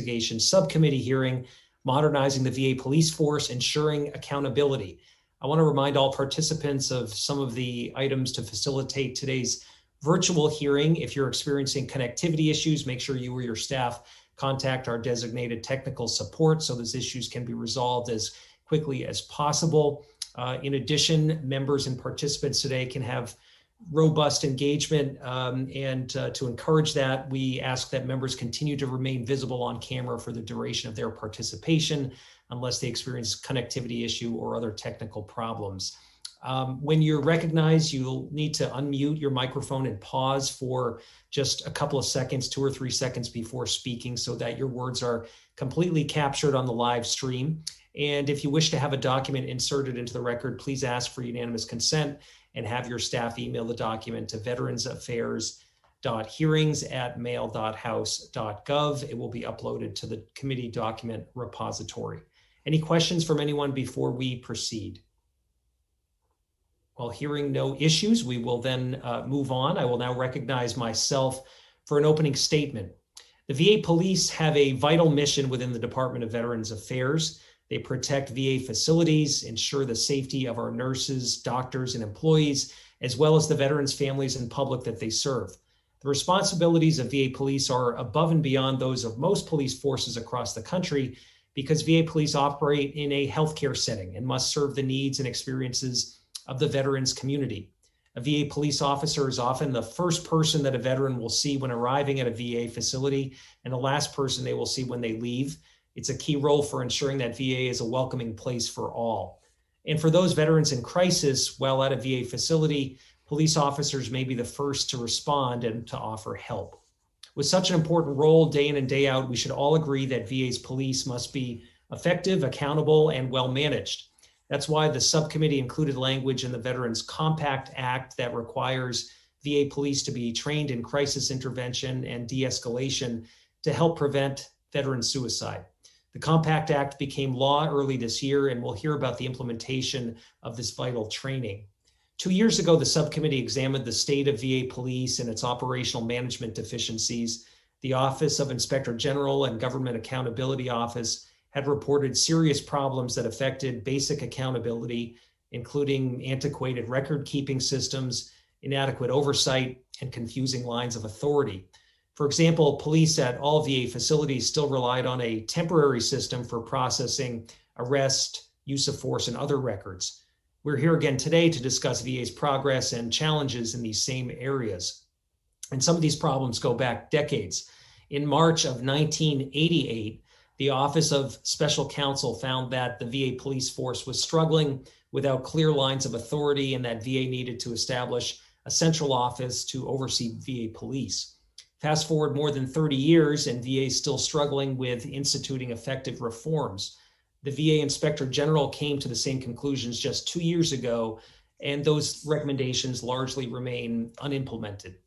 Investigation Subcommittee hearing, Modernizing the VA Police Force, Ensuring Accountability. I want to remind all participants of some of the items to facilitate today's virtual hearing. If you're experiencing connectivity issues, make sure you or your staff contact our designated technical support so those issues can be resolved as quickly as possible. In addition, members and participants today can have robust engagement, and to encourage that, we ask that members continue to remain visible on camera for the duration of their participation unless they experience connectivity issue or other technical problems. When you're recognized, you'll need to unmute your microphone and pause for just a couple of seconds, 2 or 3 seconds before speaking, so that your words are completely captured on the live stream. And if you wish to have a document inserted into the record, please ask for unanimous consent and have your staff email the document to veteransaffairs.hearings@mail.house.gov. It will be uploaded to the committee document repository. Any questions from anyone before we proceed? Well, hearing no issues, we will then move on. I will now recognize myself for an opening statement. The VA Police have a vital mission within the Department of Veterans Affairs. They protect VA facilities, ensure the safety of our nurses, doctors, and employees, as well as the veterans' families and public that they serve. The responsibilities of VA Police are above and beyond those of most police forces across the country because VA Police operate in a healthcare setting and must serve the needs and experiences of the veterans community. A VA police officer is often the first person that a veteran will see when arriving at a VA facility and the last person they will see when they leave. It's a key role for ensuring that VA is a welcoming place for all. And for those veterans in crisis while at a VA facility, police officers may be the first to respond and to offer help. With such an important role day in and day out, we should all agree that VA's police must be effective, accountable, and well managed. That's why the subcommittee included language in the Veterans Compact Act that requires VA police to be trained in crisis intervention and de-escalation to help prevent veteran suicide. The Compact Act became law early this year, and we'll hear about the implementation of this vital training. 2 years ago, the subcommittee examined the state of VA police and its operational management deficiencies. The Office of Inspector General and Government Accountability Office had reported serious problems that affected basic accountability, including antiquated record-keeping systems, inadequate oversight, and confusing lines of authority. For example, police at all VA facilities still relied on a temporary system for processing arrest, use of force, and other records. We're here again today to discuss VA's progress and challenges in these same areas. And some of these problems go back decades. In March of 1988, the Office of Special Counsel found that the VA police force was struggling without clear lines of authority and that VA needed to establish a central office to oversee VA police. Fast forward more than 30 years and VA is still struggling with instituting effective reforms. The VA Inspector General came to the same conclusions just 2 years ago, and those recommendations largely remain unimplemented.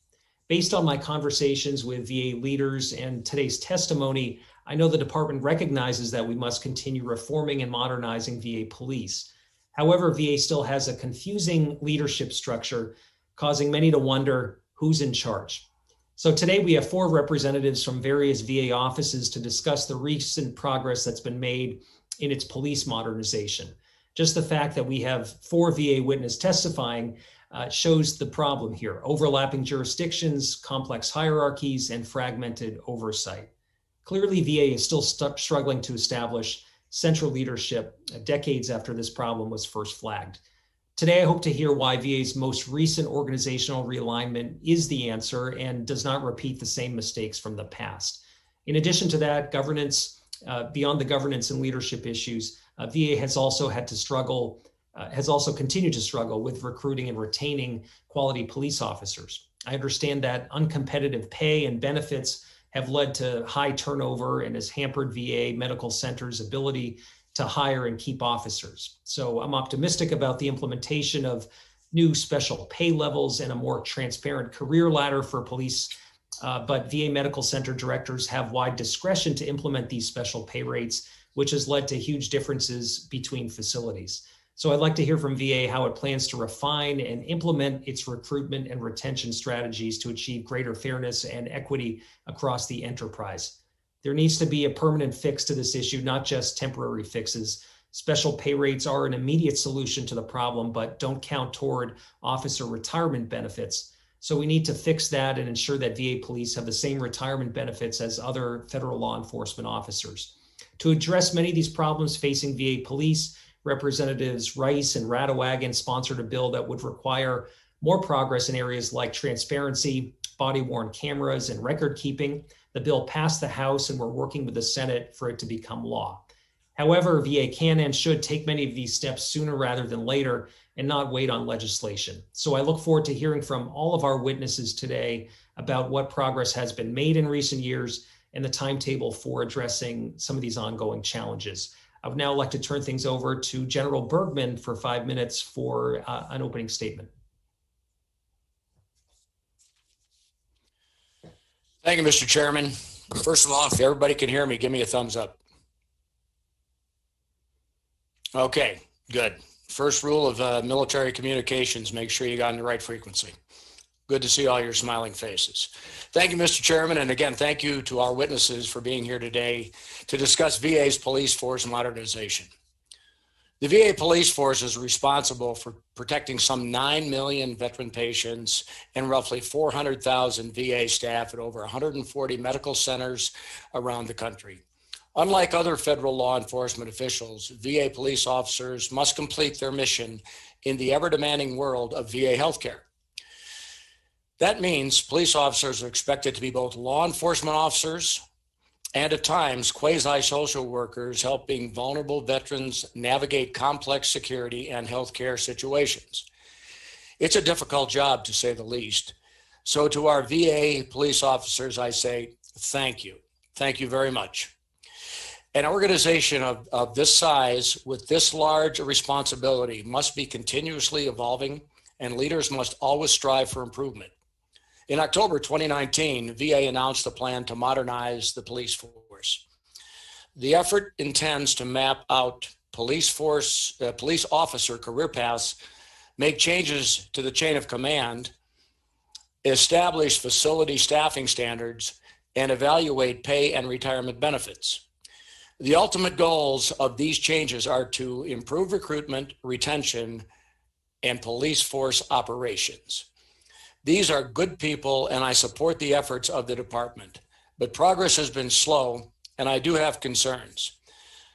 Based on my conversations with VA leaders and today's testimony, I know the department recognizes that we must continue reforming and modernizing VA police. However, VA still has a confusing leadership structure, causing many to wonder who's in charge. So today we have 4 representatives from various VA offices to discuss the recent progress that's been made in its police modernization. Just the fact that we have 4 VA witnesses testifying shows the problem here: overlapping jurisdictions, complex hierarchies, and fragmented oversight. Clearly, VA is still struggling to establish central leadership decades after this problem was first flagged. Today, I hope to hear why VA's most recent organizational realignment is the answer and does not repeat the same mistakes from the past. In addition to that, governance, beyond the governance and leadership issues, VA has also continued to struggle with recruiting and retaining quality police officers. I understand that uncompetitive pay and benefits have led to high turnover and has hampered VA medical centers' ability to hire and keep officers. So I'm optimistic about the implementation of new special pay levels and a more transparent career ladder for police, but VA medical center directors have wide discretion to implement these special pay rates, which has led to huge differences between facilities. So I'd like to hear from VA how it plans to refine and implement its recruitment and retention strategies to achieve greater fairness and equity across the enterprise. There needs to be a permanent fix to this issue, not just temporary fixes. Special pay rates are an immediate solution to the problem, but don't count toward officer retirement benefits. So we need to fix that and ensure that VA police have the same retirement benefits as other federal law enforcement officers. To address many of these problems facing VA police, Representatives Rice and Radowagon sponsored a bill that would require more progress in areas like transparency, body-worn cameras, and record keeping. The bill passed the House, and we're working with the Senate for it to become law. However, VA can and should take many of these steps sooner rather than later and not wait on legislation. So I look forward to hearing from all of our witnesses today about what progress has been made in recent years and the timetable for addressing some of these ongoing challenges. I would now like to turn things over to General Bergman for 5 minutes for an opening statement. Thank you, Mr. Chairman. First of all, if everybody can hear me, give me a thumbs up. Okay, good. First rule of military communications, make sure you got in the right frequency. Good to see all your smiling faces. Thank you, Mr. Chairman. And again, thank you to our witnesses for being here today to discuss VA's police force modernization. The VA police force is responsible for protecting some 9 million veteran patients and roughly 400,000 VA staff at over 140 medical centers around the country. Unlike other federal law enforcement officials, VA police officers must complete their mission in the ever-demanding world of VA healthcare. That means police officers are expected to be both law enforcement officers and at times quasi-social workers helping vulnerable veterans navigate complex security and healthcare situations. It's a difficult job, to say the least. So to our VA police officers, I say, thank you. Thank you very much. An organization of this size with this large a responsibility must be continuously evolving, and leaders must always strive for improvement. In October 2019, VA announced a plan to modernize the police force. The effort intends to map out police officer career paths, make changes to the chain of command, establish facility staffing standards, and evaluate pay and retirement benefits. The ultimate goals of these changes are to improve recruitment, retention, and police force operations. These are good people, and I support the efforts of the department, but progress has been slow, and I do have concerns.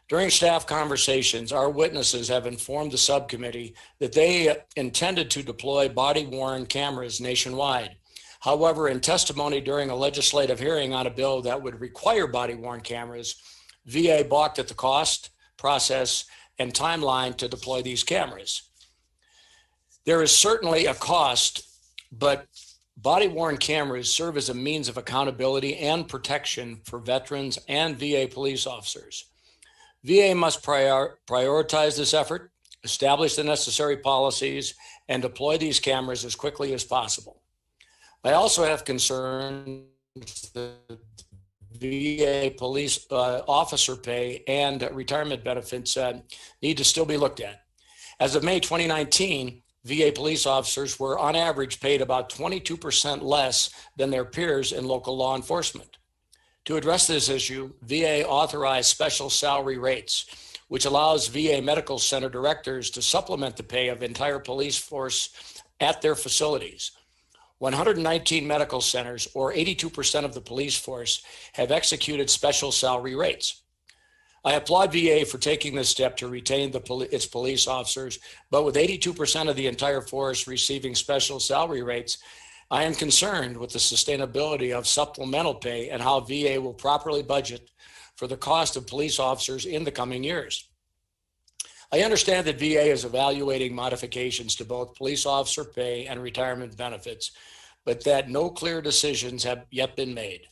During staff conversations, our witnesses have informed the subcommittee that they intended to deploy body-worn cameras nationwide. However, in testimony during a legislative hearing on a bill that would require body-worn cameras, VA balked at the cost, process, and timeline to deploy these cameras. There is certainly a cost, but body-worn cameras serve as a means of accountability and protection for veterans and VA police officers. VA must prioritize this effort, establish the necessary policies, and deploy these cameras as quickly as possible. I also have concerns that VA police officer pay and retirement benefits need to still be looked at. As of May 2019, VA police officers were on average paid about 22% less than their peers in local law enforcement. To address this issue, VA authorized special salary rates, which allows VA medical center directors to supplement the pay of entire police force at their facilities. 119 medical centers, or 82% of the police force, have executed special salary rates. I applaud VA for taking this step to retain its police officers, but with 82% of the entire force receiving special salary rates, I am concerned with the sustainability of supplemental pay and how VA will properly budget for the cost of police officers in the coming years. I understand that VA is evaluating modifications to both police officer pay and retirement benefits, but that no clear decisions have yet been made.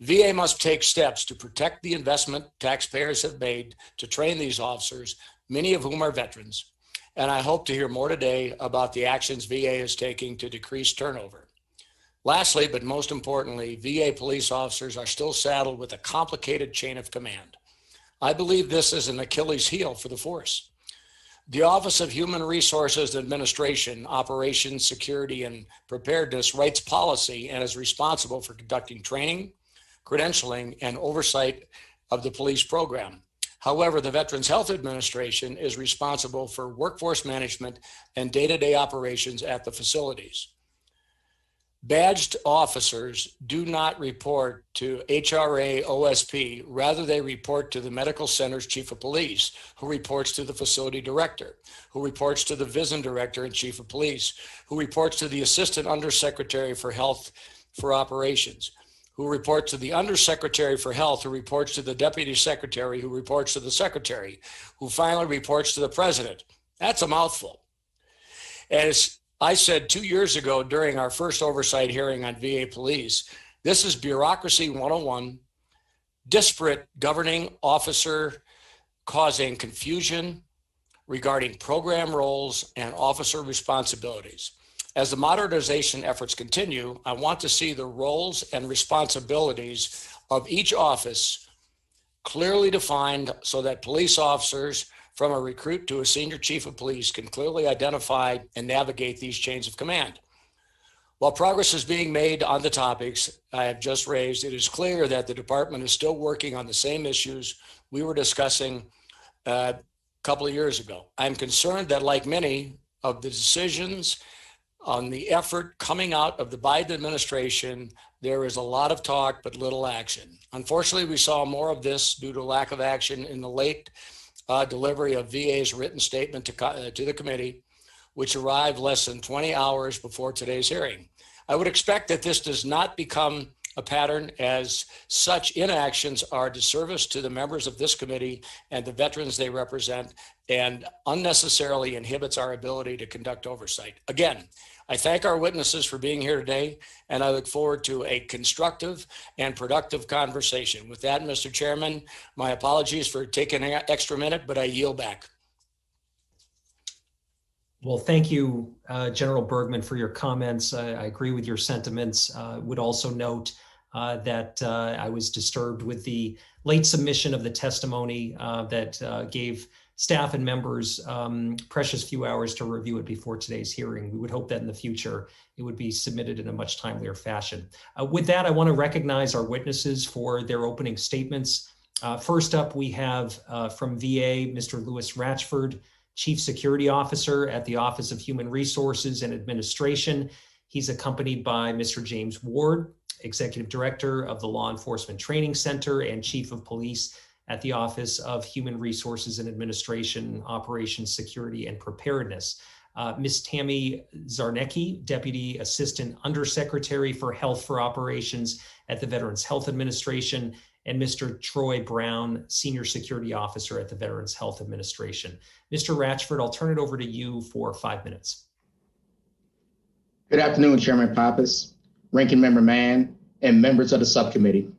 VA must take steps to protect the investment taxpayers have made to train these officers, many of whom are veterans. And I hope to hear more today about the actions VA is taking to decrease turnover. Lastly, but most importantly, VA police officers are still saddled with a complicated chain of command. I believe this is an Achilles heel for the force. The Office of Human Resources Administration, Operations, Security, and Preparedness writes policy and is responsible for conducting training, credentialing, and oversight of the police program. However, the Veterans Health Administration is responsible for workforce management and day-to-day operations at the facilities. Badged officers do not report to HRA OSP, rather they report to the medical center's chief of police, who reports to the facility director, who reports to the VISN director and chief of police, who reports to the assistant undersecretary for health for operations, who reports to the undersecretary for health, who reports to the deputy secretary, who reports to the secretary, who finally reports to the president. That's a mouthful. As I said 2 years ago during our first oversight hearing on VA police, this is bureaucracy 101, disparate governing officer causing confusion regarding program roles and officer responsibilities. As the modernization efforts continue, I want to see the roles and responsibilities of each office clearly defined so that police officers, from a recruit to a senior chief of police, can clearly identify and navigate these chains of command. While progress is being made on the topics I have just raised, it is clear that the department is still working on the same issues we were discussing a couple of years ago. I'm concerned that, like many of the decisions on the effort coming out of the Biden administration, there is a lot of talk but little action. Unfortunately, we saw more of this due to lack of action in the late delivery of VA's written statement to the committee, which arrived less than 20 hours before today's hearing. I would expect that this does not become a pattern, as such inactions are a disservice to the members of this committee and the veterans they represent, and unnecessarily inhibits our ability to conduct oversight. Again, I thank our witnesses for being here today, and I look forward to a constructive and productive conversation. With that, Mr. Chairman, my apologies for taking an extra minute, but I yield back. Well, thank you, General Bergman, for your comments. I agree with your sentiments. Would also note that I was disturbed with the late submission of the testimony that gave staff and members precious few hours to review it before today's hearing. We would hope that in the future it would be submitted in a much timelier fashion. With that, I want to recognize our witnesses for their opening statements. First up, we have from VA, Mr. Louis Ratchford, Chief Security Officer at the Office of Human Resources and Administration. He's accompanied by Mr. James Ward, Executive Director of the Law Enforcement Training Center and Chief of Police at the Office of Human Resources and Administration, Operations, Security, and Preparedness. Ms. Tammy Zarnecki, Deputy Assistant Undersecretary for Health for Operations at the Veterans Health Administration, and Mr. Troy Brown, Senior Security Officer at the Veterans Health Administration. Mr. Ratchford, I'll turn it over to you for 5 minutes. Good afternoon, Chairman Pappas, Ranking Member Mann, and members of the subcommittee.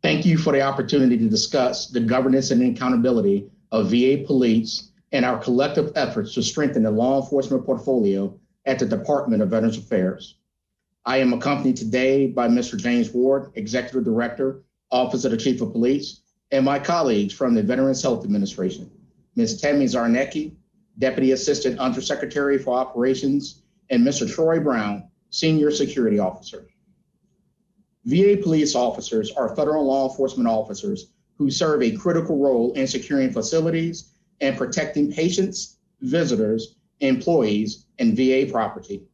Thank you for the opportunity to discuss the governance and accountability of VA police and our collective efforts to strengthen the law enforcement portfolio at the Department of Veterans Affairs. I am accompanied today by Mr. James Ward, Executive Director, Office of the Chief of Police, and my colleagues from the Veterans Health Administration, Ms. Tammy Zarnecki, Deputy Assistant Undersecretary for Operations, and Mr. Troy Brown, Senior Security Officer. VA police officers are federal law enforcement officers who serve a critical role in securing facilities and protecting patients, visitors, employees, and VA property.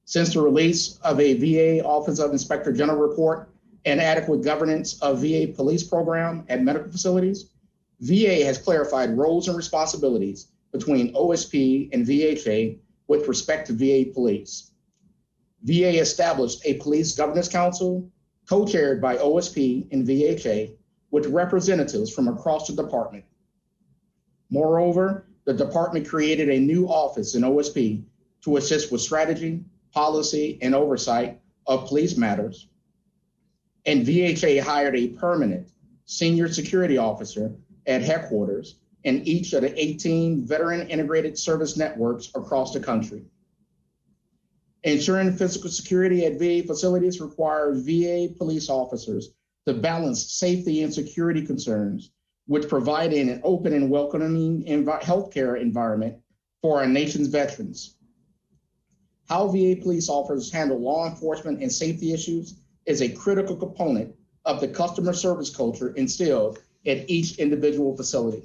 Since the release of a VA Office of Inspector General report and adequate governance of VA police program at medical facilities, VA has clarified roles and responsibilities between OSP and VHA with respect to VA police. VA established a police governance council co-chaired by OSP and VHA with representatives from across the department. Moreover, the department created a new office in OSP to assist with strategy, policy, and oversight of police matters. And VHA hired a permanent senior security officer at headquarters in each of the 18 veteran integrated service networks across the country. Ensuring physical security at VA facilities requires VA police officers to balance safety and security concerns, which provide an open and welcoming healthcare environment for our nation's veterans. How VA police officers handle law enforcement and safety issues is a critical component of the customer service culture instilled at each individual facility.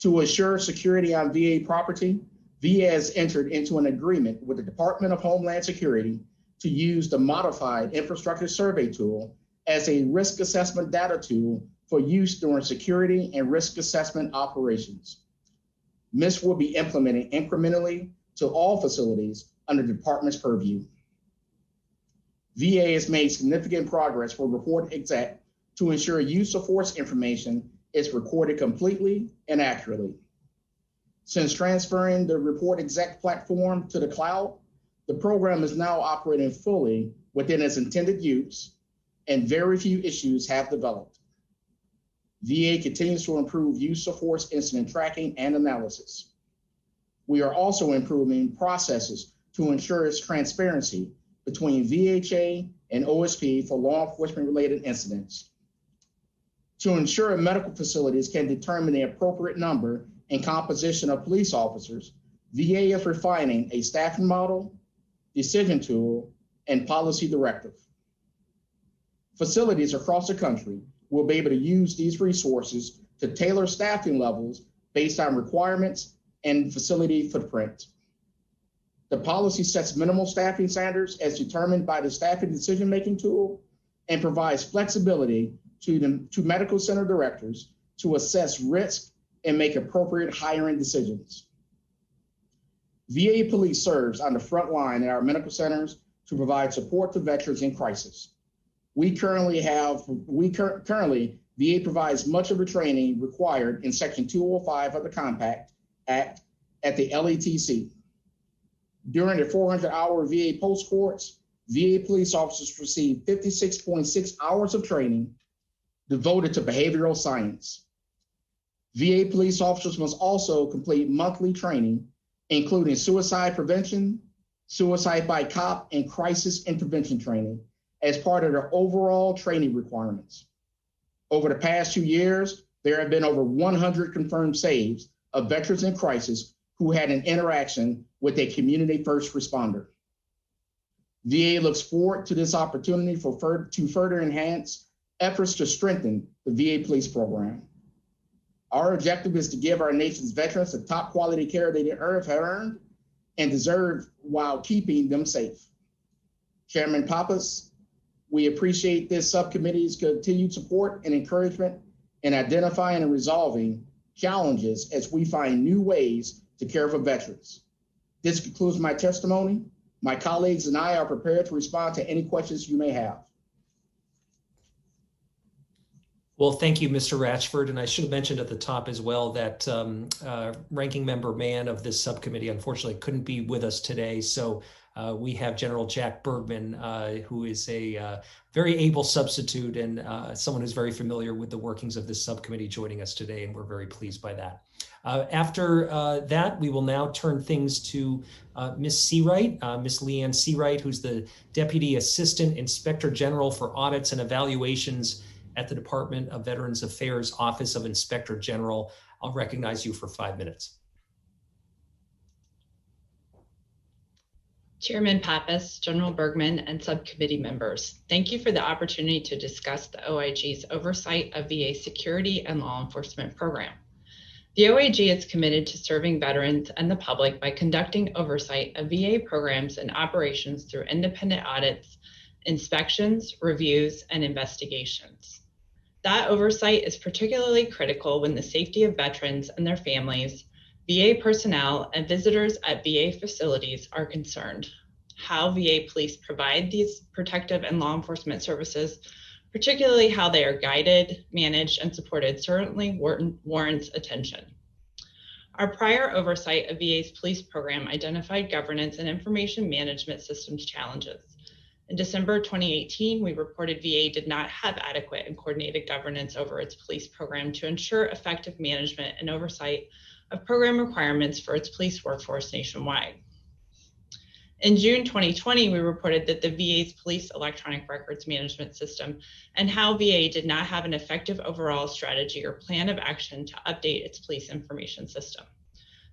To assure security on VA property, VA has entered into an agreement with the Department of Homeland Security to use the modified infrastructure survey tool as a risk assessment data tool for use during security and risk assessment operations. MIST will be implemented incrementally to all facilities under the department's purview. VA has made significant progress for report exec to ensure use of force information is recorded completely and accurately. Since transferring the report exec platform to the cloud, the program is now operating fully within its intended use, and very few issues have developed. VA continues to improve use of force incident tracking and analysis. We are also improving processes to ensure its transparency between VHA and OSP for law enforcement related incidents. To ensure medical facilities can determine the appropriate number and composition of police officers, VA is refining a staffing model, decision tool, and policy directive. Facilities across the country will be able to use these resources to tailor staffing levels based on requirements and facility footprint. The policy sets minimal staffing standards as determined by the staffing decision-making tool and provides flexibility to medical center directors to assess risk and make appropriate hiring decisions. VA Police serves on the front line at our medical centers to provide support to veterans in crisis. Currently, VA provides much of the training required in Section 205 of the Compact Act at the LETC. During the 400-hour VA post course, VA police officers receive 56.6 hours of training devoted to behavioral science. VA police officers must also complete monthly training, including suicide prevention, suicide by cop, and crisis intervention training as part of their overall training requirements. Over the past 2 years, there have been over 100 confirmed saves of veterans in crisis who had an interaction with a community first responder. VA looks forward to this opportunity to further enhance efforts to strengthen the VA police program. Our objective is to give our nation's veterans the top quality care they have earned and deserve while keeping them safe. Chairman Pappas, we appreciate this subcommittee's continued support and encouragement in identifying and resolving challenges as we find new ways to care for veterans. This concludes my testimony. My colleagues and I are prepared to respond to any questions you may have. Well, thank you, Mr. Ratchford. And I should have mentioned at the top as well that Ranking Member Mann of this subcommittee unfortunately couldn't be with us today. So we have General Jack Bergman, who is a very able substitute and someone who's very familiar with the workings of this subcommittee joining us today, and we're very pleased by that. After that, we will now turn things to Ms. Seawright, Ms. Leanne Seawright, who's the Deputy Assistant Inspector General for Audits and Evaluations at the Department of Veterans Affairs Office of Inspector General. I'll recognize you for 5 minutes. Chairman Pappas, General Bergman, and subcommittee members, thank you for the opportunity to discuss the OIG's oversight of VA security and law enforcement program. The OIG is committed to serving veterans and the public by conducting oversight of VA programs and operations through independent audits, inspections, reviews, and investigations. That oversight is particularly critical when the safety of veterans and their families, VA personnel, and visitors at VA facilities are concerned. How VA police provide these protective and law enforcement services, particularly how they are guided, managed, and supported, certainly warrants attention. Our prior oversight of VA's police program identified governance and information management systems challenges. In December 2018, we reported VA did not have adequate and coordinated governance over its police program to ensure effective management and oversight of program requirements for its police workforce nationwide. In June 2020, we reported that the VA's police electronic records management system and how VA did not have an effective overall strategy or plan of action to update its police information system.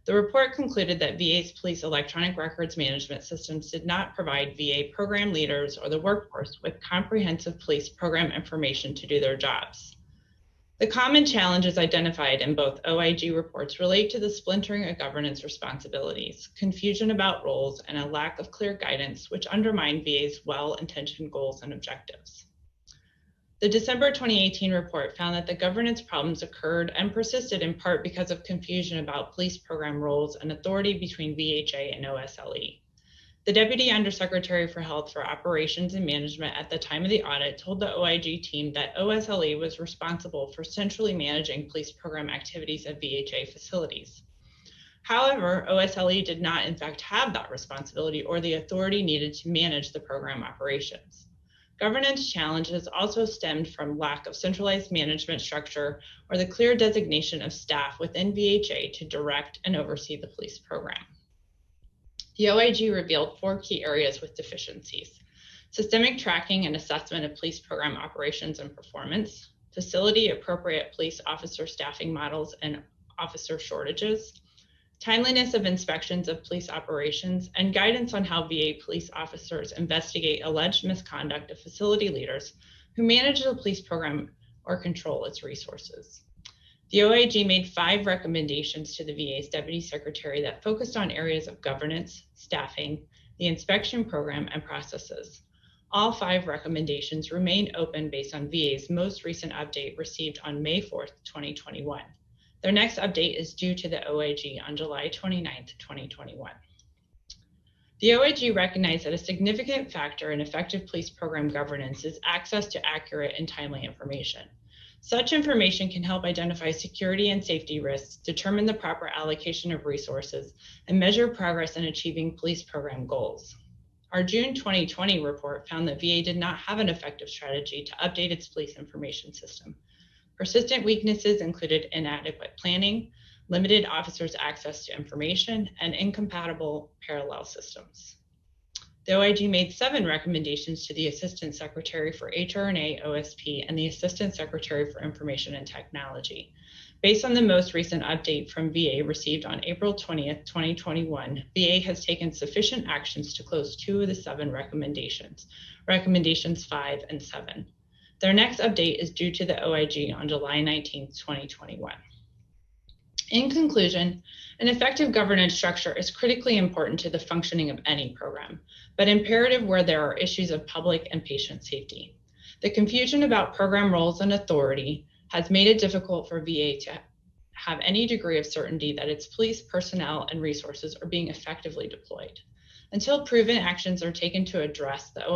The report concluded that VA's police electronic records management systems did not provide VA program leaders or the workforce with comprehensive police program information to do their jobs. The common challenges identified in both OIG reports relate to the splintering of governance responsibilities, confusion about roles, and a lack of clear guidance, which undermine VA's well-intentioned goals and objectives. The December 2018 report found that the governance problems occurred and persisted in part because of confusion about police program roles and authority between VHA and OSLE. The Deputy Undersecretary for Health for Operations and Management at the time of the audit told the OIG team that OSLE was responsible for centrally managing police program activities at VHA facilities. However, OSLE did not in fact have that responsibility or the authority needed to manage the program operations. Governance challenges also stemmed from lack of centralized management structure or the clear designation of staff within VHA to direct and oversee the police program. The OIG revealed 4 key areas with deficiencies: systemic tracking and assessment of police program operations and performance, facility appropriate police officer staffing models and officer shortages, timeliness of inspections of police operations, and guidance on how VA police officers investigate alleged misconduct of facility leaders who manage the police program or control its resources. The OIG made 5 recommendations to the VA's Deputy Secretary that focused on areas of governance, staffing, the inspection program, and processes. All 5 recommendations remain open based on VA's most recent update received on May 4th, 2021. Their next update is due to the OIG on July 29th, 2021. The OIG recognized that a significant factor in effective police program governance is access to accurate and timely information. Such information can help identify security and safety risks, determine the proper allocation of resources, and measure progress in achieving police program goals. Our June 2020 report found that VA did not have an effective strategy to update its police information system. Persistent weaknesses included inadequate planning, limited officers' access to information, and incompatible parallel systems. The OIG made 7 recommendations to the Assistant Secretary for HRNA OSP and the Assistant Secretary for Information and Technology. Based on the most recent update from VA received on April 20th, 2021, VA has taken sufficient actions to close 2 of the 7 recommendations, recommendations 5 and 7. Their next update is due to the OIG on July 19th, 2021. In conclusion, an effective governance structure is critically important to the functioning of any program, but imperative where there are issues of public and patient safety. The confusion about program roles and authority has made it difficult for VA to have any degree of certainty that its police personnel and resources are being effectively deployed. Until proven actions are taken to address the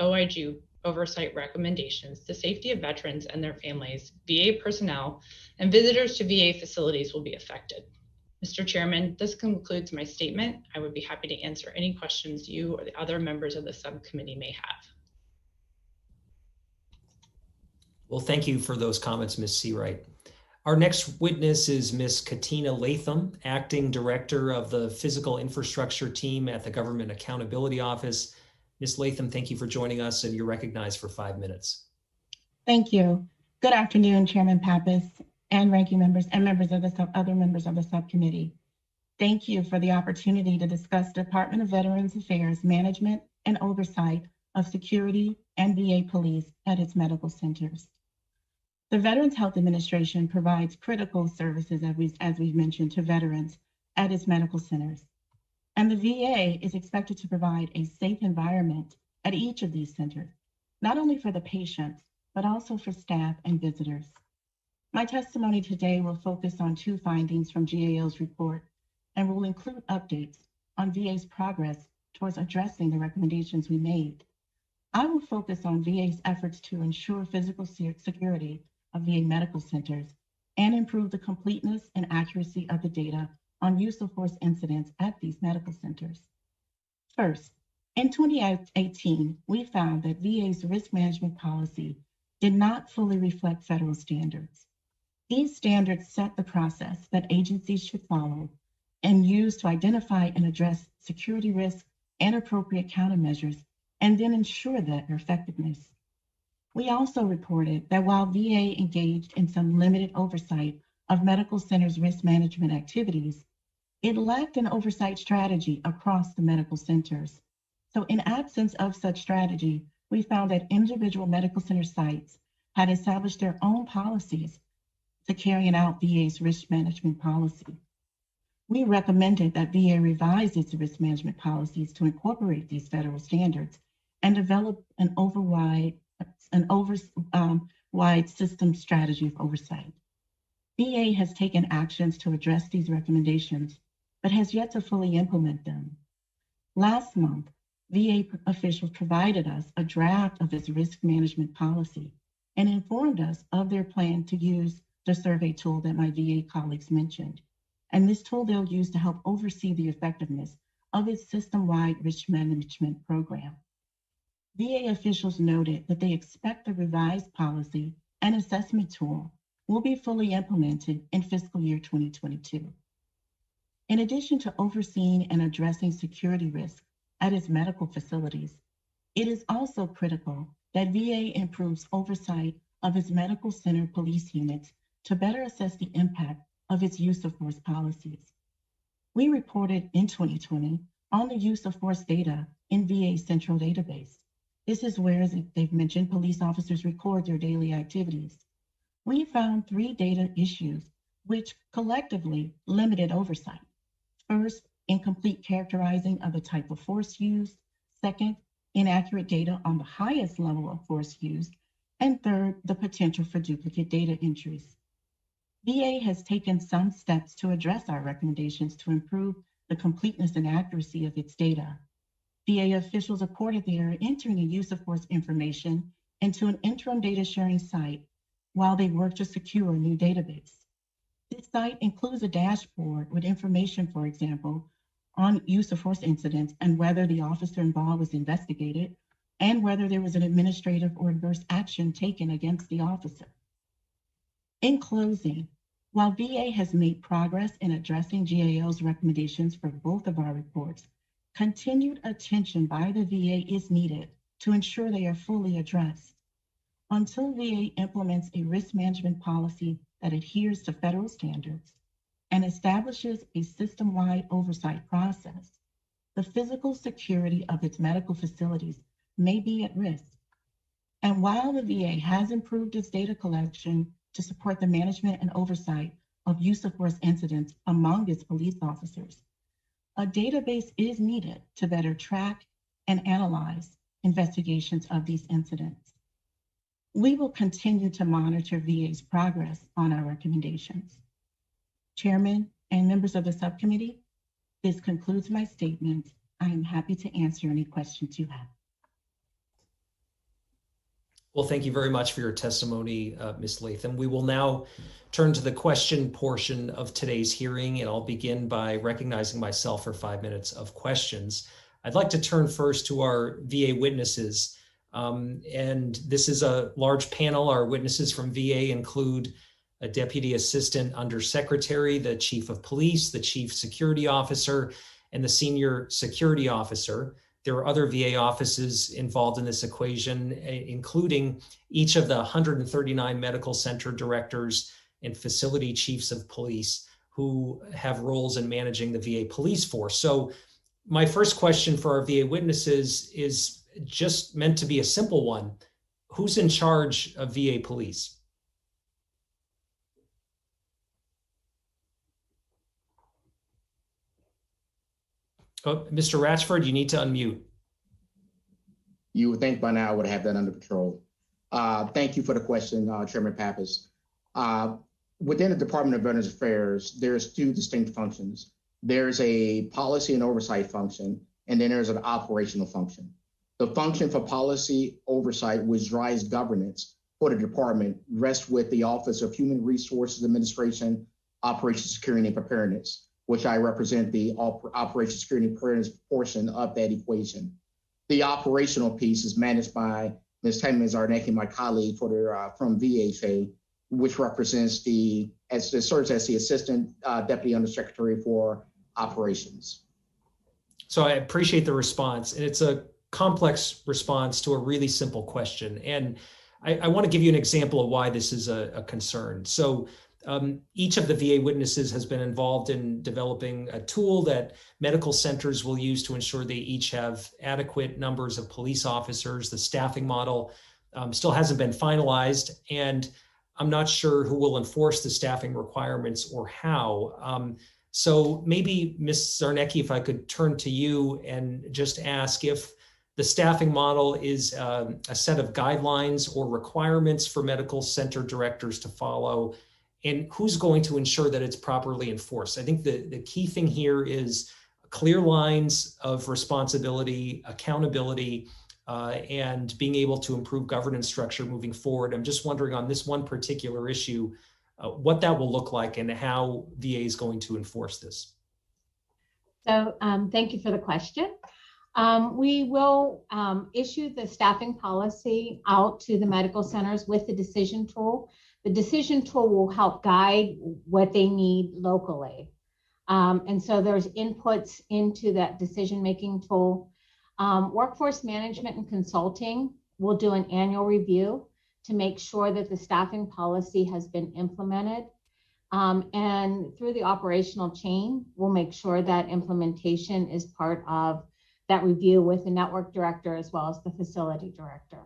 OIG oversight recommendations, the safety of veterans and their families, VA personnel, and visitors to VA facilities will be affected. Mr. Chairman, this concludes my statement. I would be happy to answer any questions you or the other members of the subcommittee may have. Well, thank you for those comments, Ms. Seawright. Our next witness is Ms. Katina Latham, Acting Director of the Physical Infrastructure Team at the Government Accountability Office. Ms. Latham, thank you for joining us, and you're recognized for 5 minutes. Thank you. Good afternoon, Chairman Pappas and ranking members and members of the other members of the subcommittee. Thank you for the opportunity to discuss Department of Veterans Affairs management and oversight of security and VA police at its medical centers. The Veterans Health Administration provides critical services, as we've mentioned, to veterans at its medical centers. And the VA is expected to provide a safe environment at each of these centers, not only for the patients, but also for staff and visitors. My testimony today will focus on 2 findings from GAO's report and will include updates on VA's progress towards addressing the recommendations we made. I will focus on VA's efforts to ensure physical security of VA medical centers and improve the completeness and accuracy of the data on use of force incidents at these medical centers. First, in 2018, we found that VA's risk management policy did not fully reflect federal standards. These standards set the process that agencies should follow and use to identify and address security risks and appropriate countermeasures, and then ensure their effectiveness. We also reported that while VA engaged in some limited oversight of medical centers' risk management activities, It lacked an oversight strategy across the medical centers. So in absence of such strategy, we found that individual medical center sites had established their own policies to carrying out VA's risk management policy. We recommended that VA revise its risk management policies to incorporate these federal standards and develop an wide system strategy of oversight. VA has taken actions to address these recommendations, but has yet to fully implement them. Last month, VA officials provided us a draft of its risk management policy and informed us of their plan to use the survey tool that my VA colleagues mentioned. And this tool they'll use to help oversee the effectiveness of its system-wide risk management program. VA officials noted that they expect the revised policy and assessment tool will be fully implemented in fiscal year 2022. In addition to overseeing and addressing security risks at its medical facilities, it is also critical that VA improves oversight of its medical center police units to better assess the impact of its use of force policies. We reported in 2020 on the use of force data in VA's central database. This is where, as they've mentioned, police officers record their daily activities. We found 3 data issues which collectively limited oversight. First, incomplete characterizing of the type of force used. Second, inaccurate data on the highest level of force used. And third, the potential for duplicate data entries. VA has taken some steps to address our recommendations to improve the completeness and accuracy of its data. VA officials reported they are entering the use of force information into an interim data sharing site while they work to secure a new database. This site includes a dashboard with information, for example, on use of force incidents and whether the officer involved was investigated and whether there was an administrative or adverse action taken against the officer. In closing, while VA has made progress in addressing GAO's recommendations for both of our reports, continued attention by the VA is needed to ensure they are fully addressed. Until VA implements a risk management policy that adheres to federal standards and establishes a system-wide oversight process, the physical security of its medical facilities may be at risk. And while the VA has improved its data collection to support the management and oversight of use of force incidents among its police officers, a database is needed to better track and analyze investigations of these incidents. We will continue to monitor VA's progress on our recommendations. Chairman and members of the subcommittee, this concludes my statement. I am happy to answer any questions you have. Well, thank you very much for your testimony, Ms. Latham. We will now turn to the question portion of today's hearing, and I'll begin by recognizing myself for 5 minutes of questions. I'd like to turn first to our VA witnesses. And this is a large panel. Our witnesses from VA include a Deputy Assistant Undersecretary, the Chief of Police, the Chief Security Officer, and the Senior Security Officer. There are other VA offices involved in this equation, including each of the 139 medical center directors and facility chiefs of police who have roles in managing the VA police force. So my first question for our VA witnesses is just meant to be a simple one. Who's in charge of VA police? Oh, Mr. Ratchford, you need to unmute. You would think by now I would have that under control. Thank you for the question, Chairman Pappas. Within the Department of Veterans Affairs, there's 2 distinct functions. There's a policy and oversight function, and then there's an operational function. The function for policy oversight, which drives governance for the department, rests with the Office of Human Resources Administration, Operations Security and Preparedness, which I represent the Operations Security and Preparedness portion of that equation. The operational piece is managed by Ms. Tammy Zarnecki, my colleague from VHA, which represents serves as the Assistant Deputy Undersecretary for Operations. So I appreciate the response, and it's a complex response to a really simple question. And I want to give you an example of why this is a concern. So Each of the VA witnesses has been involved in developing a tool that medical centers will use to ensure they each have adequate numbers of police officers. The staffing model still hasn't been finalized, and I'm not sure who will enforce the staffing requirements or how. So maybe, Ms. Zarnecki, if I could turn to you and just ask if the staffing model is a set of guidelines or requirements for medical center directors to follow, and who's going to ensure that it's properly enforced. I think the key thing here is clear lines of responsibility, accountability, and being able to improve governance structure moving forward. I'm just wondering on this one particular issue, what that will look like and how VA is going to enforce this. So thank you for the question. We will issue the staffing policy out to the medical centers with the decision tool. The decision tool will help guide what they need locally. And so there's inputs into that decision-making tool. Workforce management and consulting will do an annual review to make sure that the staffing policy has been implemented. And through the operational chain, we'll make sure that implementation is part of that review with the network director as well as the facility director.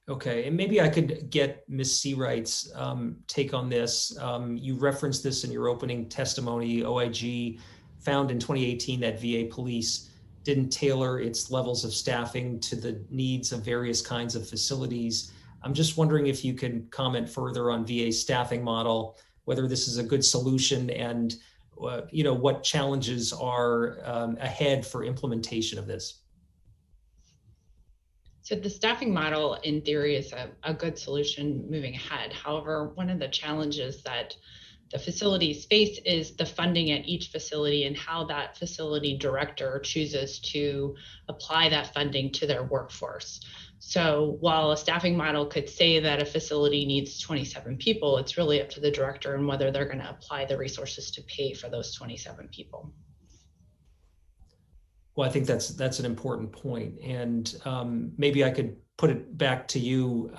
Okay, and maybe I could get Ms. Seawright's take on this. You referenced this in your opening testimony. OIG found in 2018 that VA police didn't tailor its levels of staffing to the needs of various kinds of facilities. I'm just wondering if you could comment further on VA's staffing model, whether this is a good solution, and what challenges are ahead for implementation of this. So the staffing model in theory is a good solution moving ahead. However, one of the challenges that the facilities face is the funding at each facility and how that facility director chooses to apply that funding to their workforce. So while a staffing model could say that a facility needs 27 people, it's really up to the director and whether they're going to apply the resources to pay for those 27 people. Well, I think that's an important point. And maybe I could put it back to you,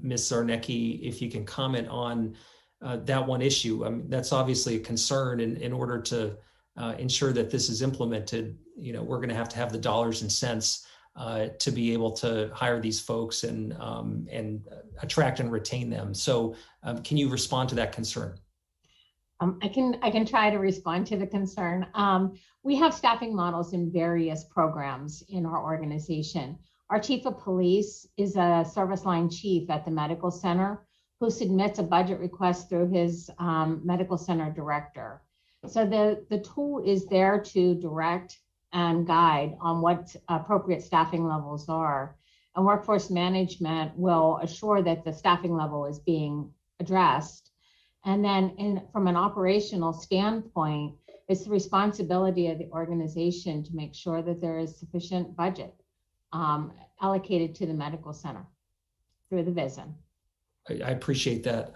Ms. Zarnecki, if you can comment on that one issue. That's obviously a concern in order to ensure that this is implemented. We're going to have the dollars and cents to be able to hire these folks and attract and retain them. So can you respond to that concern? I can try to respond to the concern. We have staffing models in various programs in our organization. Our chief of police is a service line chief at the medical center who submits a budget request through his medical center director. So the tool is there to direct and guide on what appropriate staffing levels are. And workforce management will assure that the staffing level is being addressed. And then from an operational standpoint, it's the responsibility of the organization to make sure that there is sufficient budget allocated to the medical center through the VISN. I appreciate that.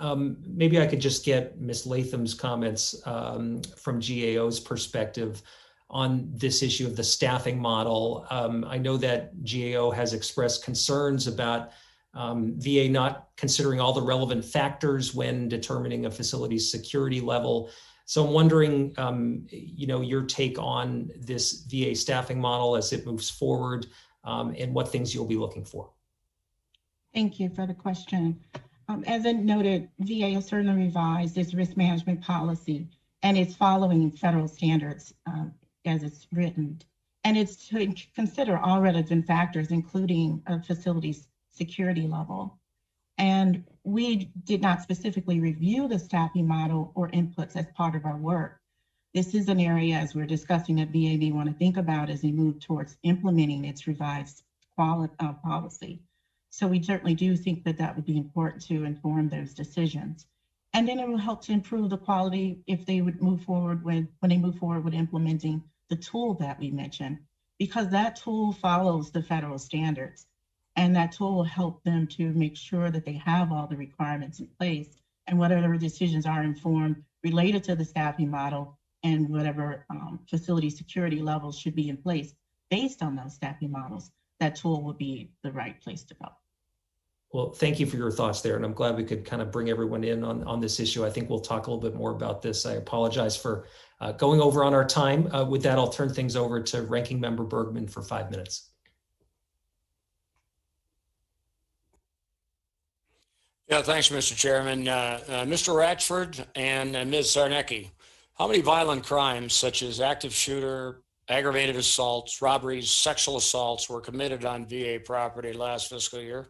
Maybe I could just get Ms. Latham's comments from GAO's perspective on this issue of the staffing model. I know that GAO has expressed concerns about VA not considering all the relevant factors when determining a facility's security level. So I'm wondering, your take on this VA staffing model as it moves forward, and what things you'll be looking for. Thank you for the question. As I noted, VA has certainly revised its risk management policy, and it's following federal standards as it's written. And it's to consider all relevant factors, including a facility's security level. And we did not specifically review the staffing model or inputs as part of our work. This is an area, as we're discussing, that VA may want to think about as they move towards implementing its revised policy. So we certainly do think that that would be important to inform those decisions. And then it will help to improve the quality if they would move forward when they move forward with implementing the tool that we mentioned, because that tool follows the federal standards. And that tool will help them to make sure that they have all the requirements in place, and whatever decisions are informed related to the staffing model and whatever facility security levels should be in place based on those staffing models, that tool will be the right place to go. Well, thank you for your thoughts there. And I'm glad we could kind of bring everyone in on this issue. I think we'll talk a little bit more about this. I apologize for going over on our time. With that, I'll turn things over to Ranking Member Bergman for 5 minutes. Yeah, thanks, Mr. Chairman. Mr. Ratchford and Ms. Zarnecki, how many violent crimes such as active shooter, aggravated assaults, robberies, sexual assaults were committed on VA property last fiscal year?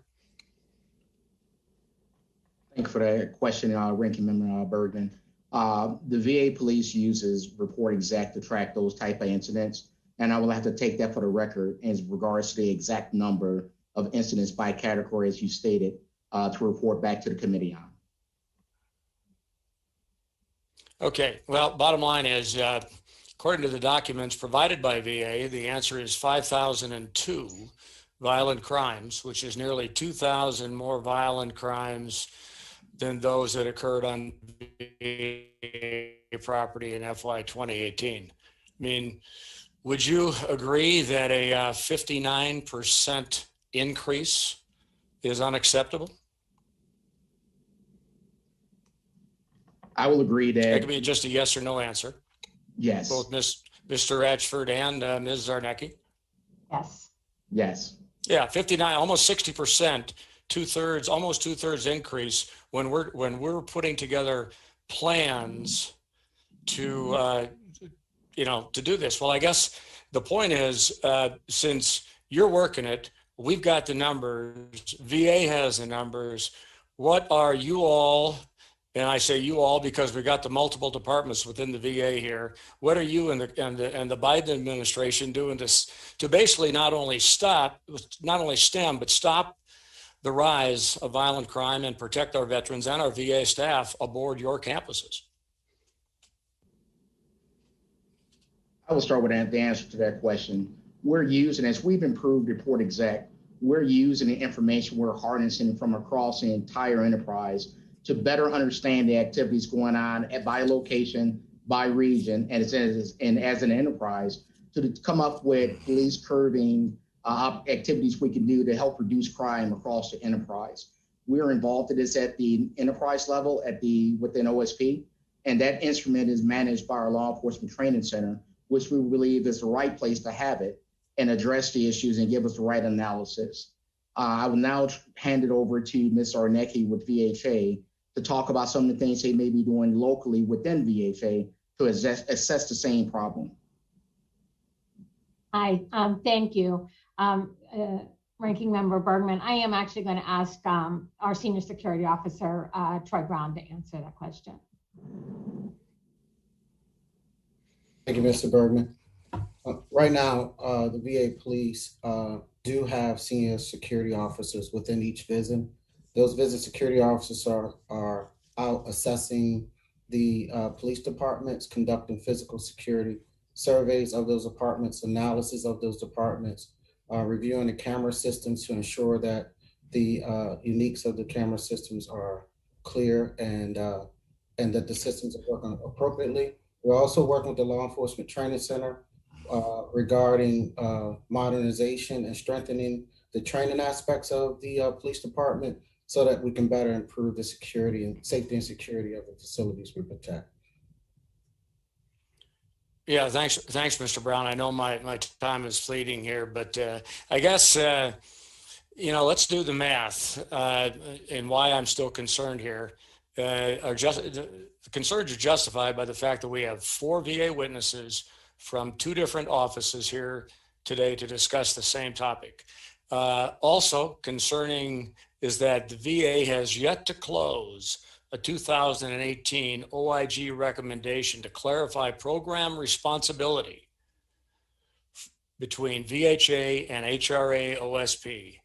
Thank you for that question, Ranking Member Bergman. The VA police uses Report Exec to track those type of incidents, and I will have to take that for the record in regards to the exact number of incidents by category, as you stated, to report back to the committee on. Okay, well, bottom line is, according to the documents provided by VA, the answer is 5,002 violent crimes, which is nearly 2,000 more violent crimes than those that occurred on VA property in FY 2018. I mean, would you agree that a 59% increase is unacceptable? I will agree that It could be just a yes or no answer. Yes. Both Mr. Ratchford and Ms. Zarnecki. Yes. Yes. Yeah, 59, almost 60%, almost two thirds increase when we're putting together plans to to do this. Well, I guess the point is, since you're working it, we've got the numbers, VA has the numbers. What are you all, and I say you all because we got the multiple departments within the VA here, what are you and the Biden administration doing to basically not only stem, but stop the rise of violent crime and protect our veterans and our VA staff aboard your campuses? I will start with the answer to that question. We're using, as we've improved Report Exec, we're using the information we're harnessing from across the entire enterprise to better understand the activities going on by location, by region, and as an enterprise to come up with police curbing activities we can do to help reduce crime across the enterprise. We're involved in this at the enterprise level within OSP, and that instrument is managed by our Law Enforcement Training Center, which we believe is the right place to have it and address the issues and give us the right analysis. I will now hand it over to Ms. Zarnecki with VHA to talk about some of the things they may be doing locally within VHA to assess the same problem. Hi, thank you. Ranking Member Bergman, I am actually going to ask our Senior Security Officer, Troy Brown, to answer that question. Thank you, Mr. Bergman. Right now, the VA police do have senior security officers within each visit. Those visit security officers are out assessing the police departments, conducting physical security surveys of those apartments, analysis of those departments, reviewing the camera systems to ensure that the uniques of the camera systems are clear and that the systems are working appropriately. We're also working with the Law Enforcement Training Center regarding modernization and strengthening the training aspects of the police department so that we can better improve the security and safety and security of the facilities we protect. Yeah, thanks, Mr. Brown. I know my time is fleeting here, but I guess, let's do the math and why I'm still concerned here. The concerns are justified by the fact that we have 4 VA witnesses from 2 different offices here today to discuss the same topic. Also concerning is that the VA has yet to close a 2018 OIG recommendation to clarify program responsibility between VHA and HRA OSP.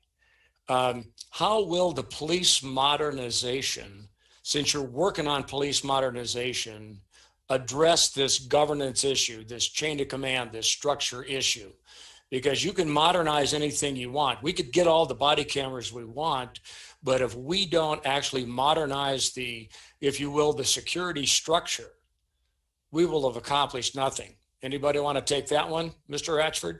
How will the police modernization, since you're working on police modernization, address this governance issue, this chain of command, this structure issue? Because you can modernize anything you want. We could get all the body cameras we want, but if we don't actually modernize the, if you will, the security structure, we will have accomplished nothing. Anybody want to take that one, Mr. Ratchford?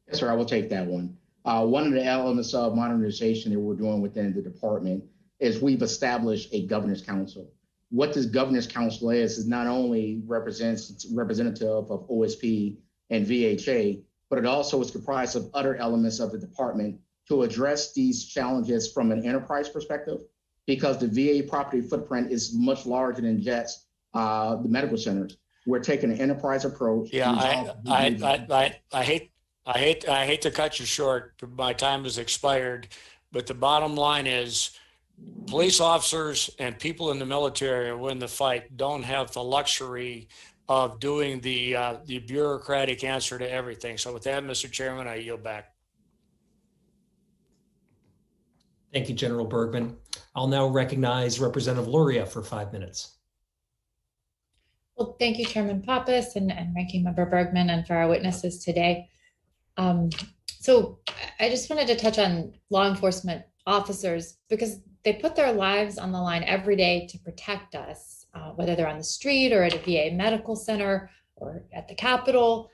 Yes, sir, I will take that one. One of the elements of modernization that we're doing within the department is we've established a governance council. What this governance council is not only representative of OSP and VHA, but it also is comprised of other elements of the department to address these challenges from an enterprise perspective, because the VA property footprint is much larger than just the medical centers. We're taking an enterprise approach. Yeah, I hate to cut you short. My time has expired, but the bottom line is police officers and people in the military who win the fight don't have the luxury of doing the bureaucratic answer to everything. So with that, Mr. Chairman, I yield back. Thank you, General Bergman. I'll now recognize Representative Luria for 5 minutes. Well, thank you, Chairman Pappas and Ranking Member Bergman, and for our witnesses today. So I just wanted to touch on law enforcement officers because they put their lives on the line every day to protect us, whether they're on the street or at a VA medical center or at the Capitol.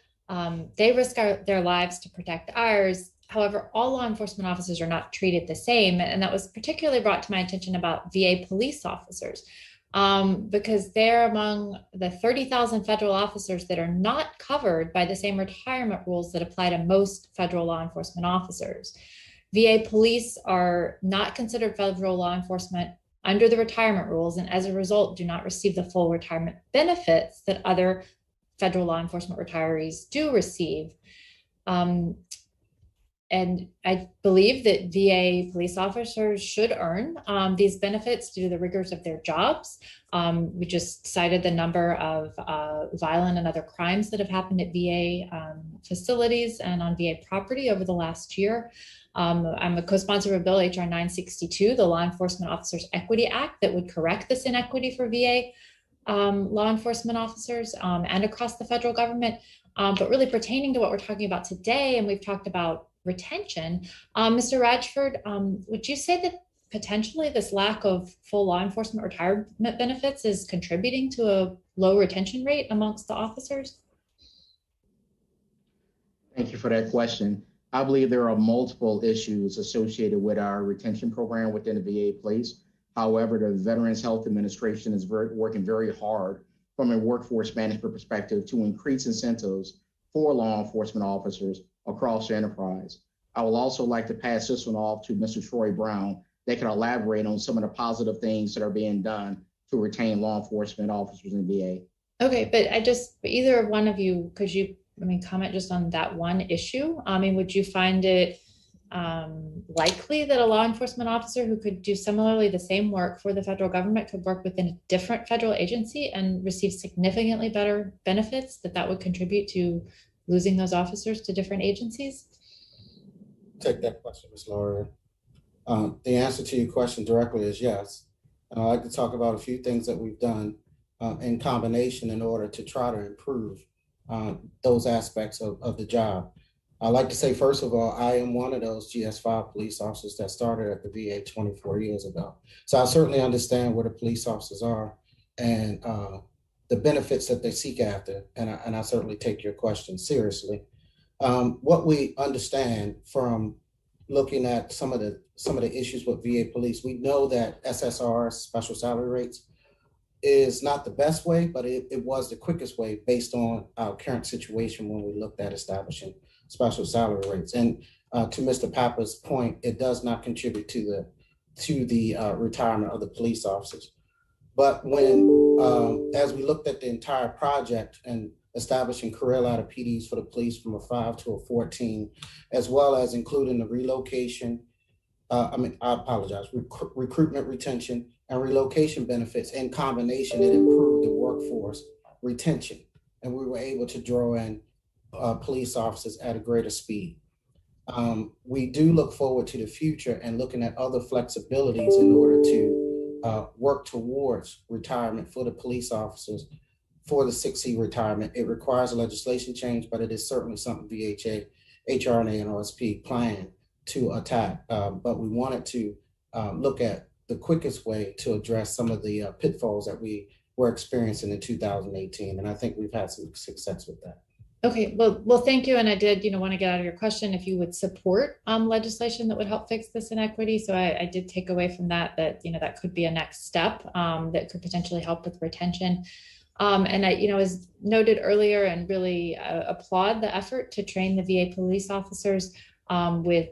They risk their lives to protect ours. However, all law enforcement officers are not treated the same. And that was particularly brought to my attention about VA police officers, because they're among the 30,000 federal officers that are not covered by the same retirement rules that apply to most federal law enforcement officers. VA police are not considered federal law enforcement under the retirement rules, and as a result, do not receive the full retirement benefits that other federal law enforcement retirees do receive. And I believe that VA police officers should earn these benefits due to the rigors of their jobs. We just cited the number of violent and other crimes that have happened at VA facilities and on VA property over the last year. I'm a co-sponsor of Bill HR 962, the Law Enforcement Officers Equity Act, that would correct this inequity for VA law enforcement officers and across the federal government. But really pertaining to what we're talking about today, and we've talked about retention, Mr. Radford, would you say that potentially this lack of full law enforcement retirement benefits is contributing to a low retention rate amongst the officers? Thank you for that question. I believe there are multiple issues associated with our retention program within the VA police. However, the Veterans Health Administration is working very hard from a workforce management perspective to increase incentives for law enforcement officers across the enterprise. I would also like to pass this one off to Mr. Troy Brown. They can elaborate on some of the positive things that are being done to retain law enforcement officers in the VA. Okay, but either one of you, could you, comment just on that one issue? Would you find it likely that a law enforcement officer who could do similarly the same work for the federal government could work within a different federal agency and receive significantly better benefits, that would contribute to losing those officers to different agencies? Take that question, Ms. Laura. The answer to your question directly is yes. I'd like to talk about a few things that we've done in combination in order to try to improve those aspects of the job. I'd like to say, first of all, I am one of those GS5 police officers that started at the VA 24 years ago. So I certainly understand where the police officers are and the benefits that they seek after. And I certainly take your question seriously. What we understand from looking at some of the issues with VA police, we know that SSR, special salary rates, is not the best way, but it was the quickest way based on our current situation when we looked at establishing special salary rates. And to Mr. Pappas' point, it does not contribute to the retirement of the police officers. But when, as we looked at the entire project and establishing career ladder PDs for the police from a 5 to a 14, as well as including the relocation, recruitment, retention, and relocation benefits in combination, it improved the workforce retention. And we were able to draw in police officers at a greater speed. We do look forward to the future and looking at other flexibilities in order to work towards retirement for the police officers for the 6C retirement. It requires a legislation change, but it is certainly something VHA, HRNA, and OSP plan to attack. But we wanted to look at the quickest way to address some of the pitfalls that we were experiencing in 2018. And I think we've had some success with that. Okay, well, thank you. And I did, want to get out of your question if you would support legislation that would help fix this inequity. So I did take away from that, that could be a next step that could potentially help with retention. And I, as noted earlier, and really applaud the effort to train the VA police officers with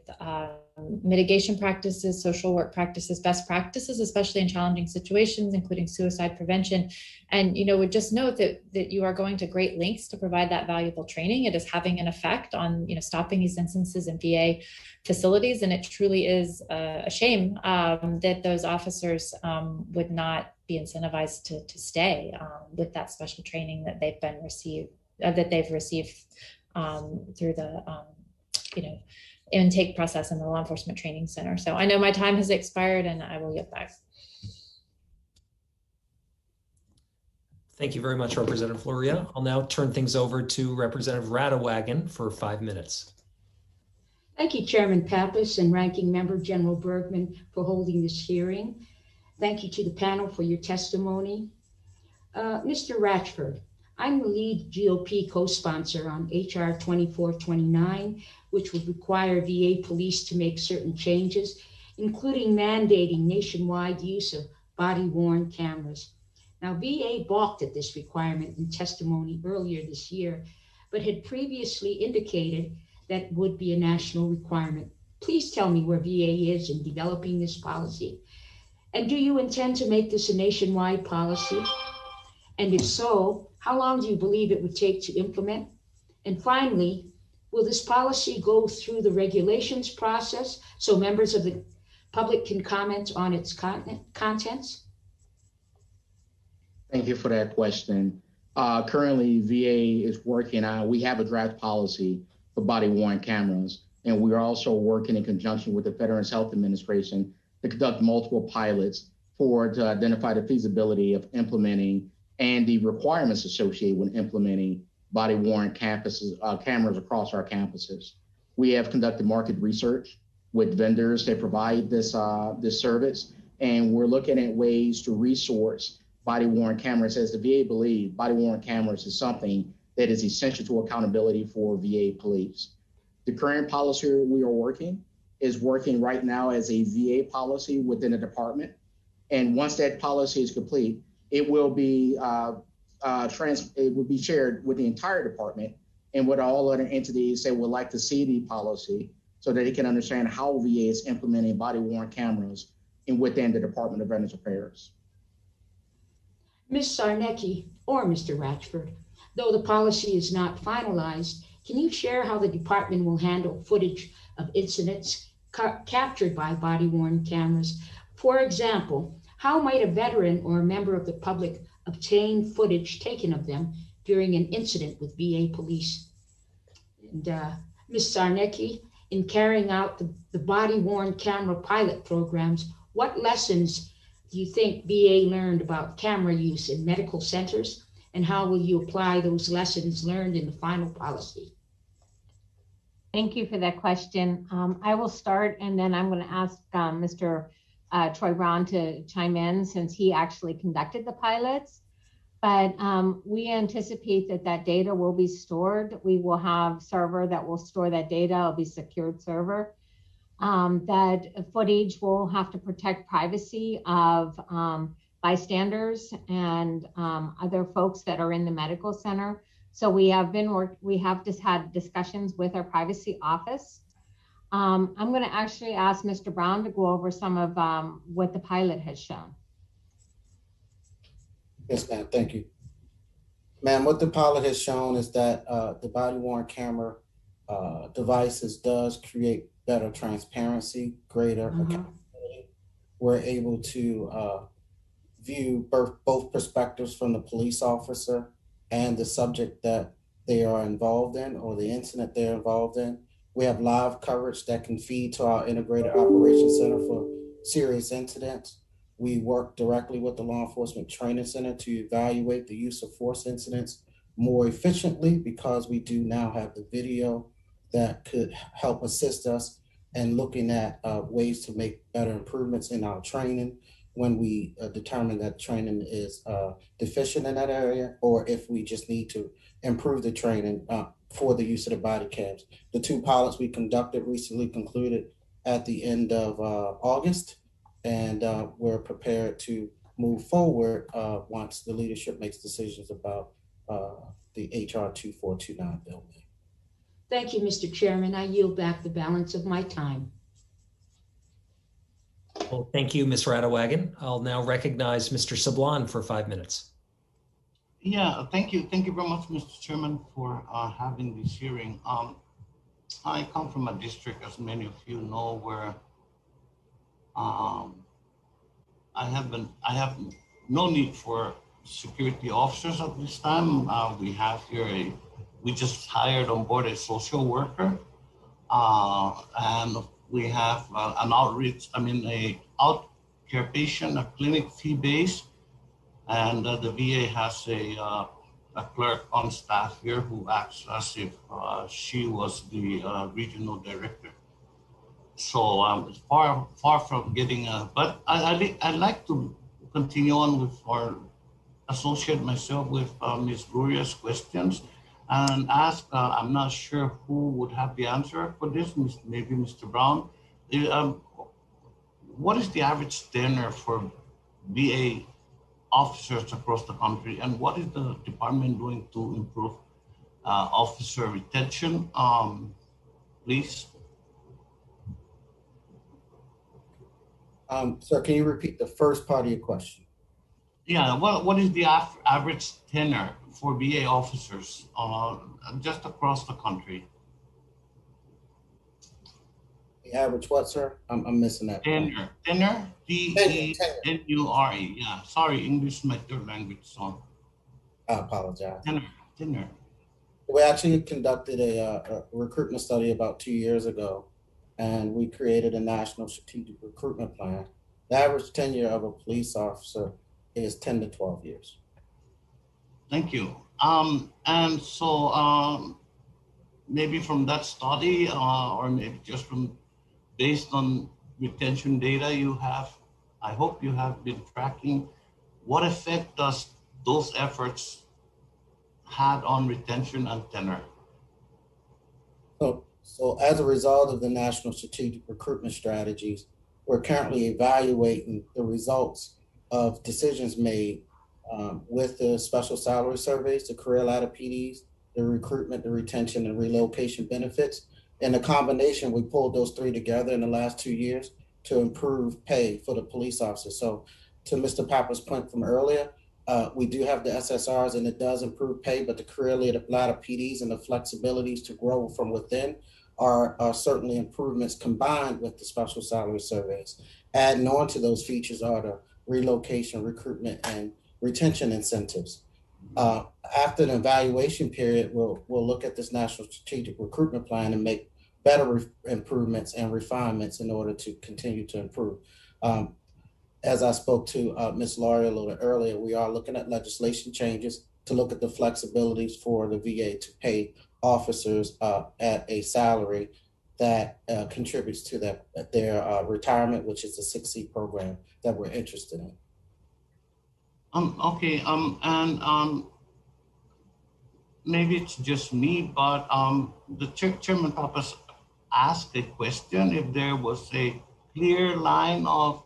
mitigation practices, social work practices, best practices, especially in challenging situations, including suicide prevention. And, would just note that you are going to great lengths to provide that valuable training. It is having an effect on, stopping these instances in VA facilities. And it truly is a shame that those officers would not be incentivized to stay with that special training that they've received through the, intake process in the Law Enforcement Training Center. So I know my time has expired and I will get back. Thank you very much, Representative Floria. I'll now turn things over to Representative Radewagen for 5 minutes. Thank you, Chairman Pappas and Ranking Member General Bergman for holding this hearing. Thank you to the panel for your testimony. Mr. Ratchford, I'm the lead GOP co-sponsor on HR 2429, which would require VA police to make certain changes, including mandating nationwide use of body-worn cameras. Now, VA balked at this requirement in testimony earlier this year, but had previously indicated that would be a national requirement. Please tell me where VA is in developing this policy. And do you intend to make this a nationwide policy? And if so, how long do you believe it would take to implement? And finally, will this policy go through the regulations process so members of the public can comment on its contents? Thank you for that question. Currently, VA is working on, we have a draft policy for body-worn cameras, and we are also working in conjunction with the Veterans Health Administration to conduct multiple pilots to identify the feasibility of implementing and the requirements associated with implementing body-worn cameras across our campuses. We have conducted market research with vendors that provide this service, and we're looking at ways to resource body-worn cameras. As the VA believes, body-worn cameras is something that is essential to accountability for VA police. The current policy we are working is working right now as a VA policy within the department, and once that policy is complete, it will be shared with the entire department and with all other entities that would like to see the policy so that they can understand how VA is implementing body-worn cameras within the Department of Veterans Affairs. Ms. Sarnecki or Mr. Ratchford, though the policy is not finalized, can you share how the department will handle footage of incidents captured by body-worn cameras? For example, how might a veteran or a member of the public obtain footage taken of them during an incident with VA police? And Ms. Sarnecki, in carrying out the body-worn camera pilot programs, what lessons do you think VA learned about camera use in medical centers, and how will you apply those lessons learned in the final policy? Thank you for that question. I will start, and then I'm going to ask Mr. Troy Brown to chime in since he actually conducted the pilots. But we anticipate that data will be stored. We will have a server that will store that data. It'll be a secured server. That footage will have to protect privacy of bystanders and other folks that are in the medical center. So we have just had discussions with our privacy office. I'm going to actually ask Mr. Brown to go over some of what the pilot has shown. Yes, ma'am. Thank you. Ma'am, what the pilot has shown is that the body-worn camera devices does create better transparency, greater accountability. We're able to view both perspectives from the police officer and the subject that they are involved in or the incident they're involved in. We have live coverage that can feed to our Integrated Operations Center for serious incidents. We work directly with the Law Enforcement Training Center to evaluate the use of force incidents more efficiently because we do now have the video that could help assist us in looking at ways to make better improvements in our training. when we determine that training is deficient in that area, or if we just need to improve the training for the use of the body cams. The 2 pilots we conducted recently concluded at the end of August, and we're prepared to move forward once the leadership makes decisions about the HR 2429 bill. Thank you, Mr. Chairman. I yield back the balance of my time. Well, thank you, Ms. Radewagen. I'll now recognize Mr. Sablan for 5 minutes. Yeah, thank you. Thank you very much, Mr. Chairman, for having this hearing. I come from a district, as many of you know, where I have no need for security officers at this time. We have here we just hired on board a social worker, and we have an outreach, a outcare patient, a clinic fee-based, and the VA has a clerk on staff here who acts as if she was the regional director. So it's far from getting but I'd like to continue on with or associate myself with Ms. Gloria's questions and ask, I'm not sure who would have the answer for this, maybe Mr. Brown. What is the average tenure for VA officers across the country, and what is the department doing to improve officer retention, please? Sir, can you repeat the first part of your question? Yeah, what is the average tenure for VA officers just across the country? The average what, sir? I'm missing that. Tenure, T-E-N-U-R-E. Yeah, sorry, English is my third language, so. I apologize. Tenure. We actually conducted a recruitment study about 2 years ago, and we created a national strategic recruitment plan. The average tenure of a police officer is 10 to 12 years. Thank you. And so maybe from that study, or maybe just from based on retention data you have, I hope you have been tracking, what effect does those efforts had on retention and tenure? So as a result of the national strategic recruitment strategies, we're currently evaluating the results of decisions made with the special salary surveys, the career ladder PDs, the recruitment, the retention, and relocation benefits. In the combination, we pulled those 3 together in the last 2 years to improve pay for the police officers. So to Mr. Papa's point from earlier, we do have the SSRs and it does improve pay, but the career ladder PDs and the flexibilities to grow from within are certainly improvements combined with the special salary surveys. Adding on to those features are the relocation, recruitment, and retention incentives. After the evaluation period, we'll look at this national strategic recruitment plan and make better improvements and refinements in order to continue to improve. As I spoke to Ms. Laurie a little earlier, we are looking at legislation changes to look at the flexibilities for the VA to pay officers at a salary that contributes to their retirement, which is a 6C program that we're interested in. Okay, maybe it's just me, but the Chairman Papas asked a question if there was a clear line of,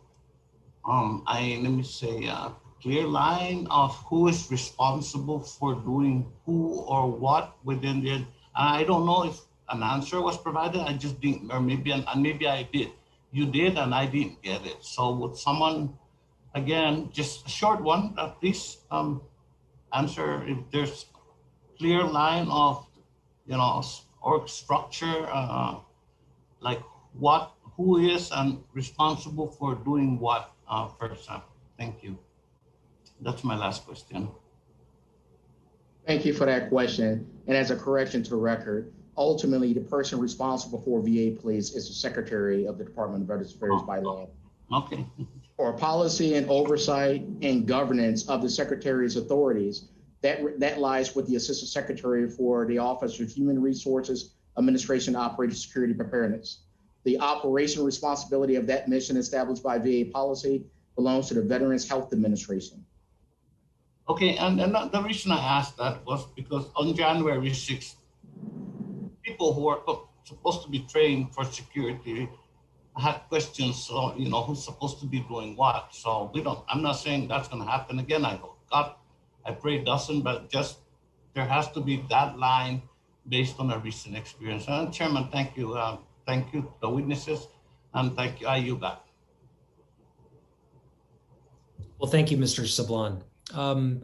clear line of who is responsible for doing who or what within the, I don't know if an answer was provided, I just didn't, or maybe I did. You did and I didn't get it. So would someone, again, just a short one, please answer if there's clear line of, org structure, like who is and responsible for doing what, for example. Thank you. That's my last question. Thank you for that question. And as a correction to the record, ultimately the person responsible for VA police is the Secretary of the Department of Veterans Affairs by law. Okay. For policy and oversight and governance of the Secretary's authorities, that lies with the Assistant Secretary for the Office of Human Resources, Administration, Operations, Security, Preparedness. The operational responsibility of that mission established by VA policy belongs to the Veterans Health Administration. Okay, and the reason I asked that was because on January 6th, people who are supposed to be trained for security had questions, so, you know, who's supposed to be doing what. So I'm not saying that's going to happen again. I hope God, I pray it doesn't, but just there has to be that line based on a recent experience. Chairman, thank you. Thank you, the witnesses, and thank you, IUBAC. Well, thank you, Mr. Sablan.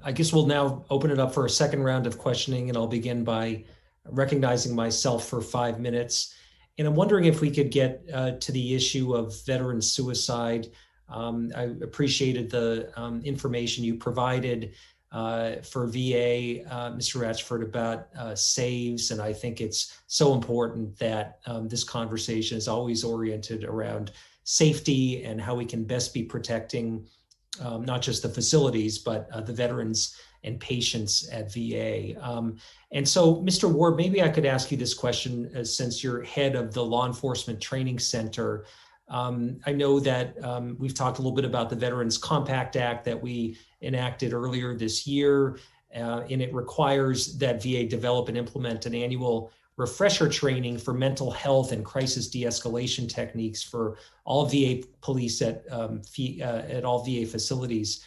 I guess we'll now open it up for a second round of questioning, and I'll begin by recognizing myself for 5 minutes. And I'm wondering if we could get to the issue of veteran suicide. I appreciated the information you provided for VA, Mr. Ratchford, about saves. And I think it's so important that this conversation is always oriented around safety and how we can best be protecting not just the facilities, but the veterans and patients at VA. And so, Mr. Ward, maybe I could ask you this question since you're head of the Law Enforcement Training Center. I know that we've talked a little bit about the Veterans Compact Act that we enacted earlier this year, and it requires that VA develop and implement an annual refresher training for mental health and crisis de-escalation techniques for all VA police at all VA facilities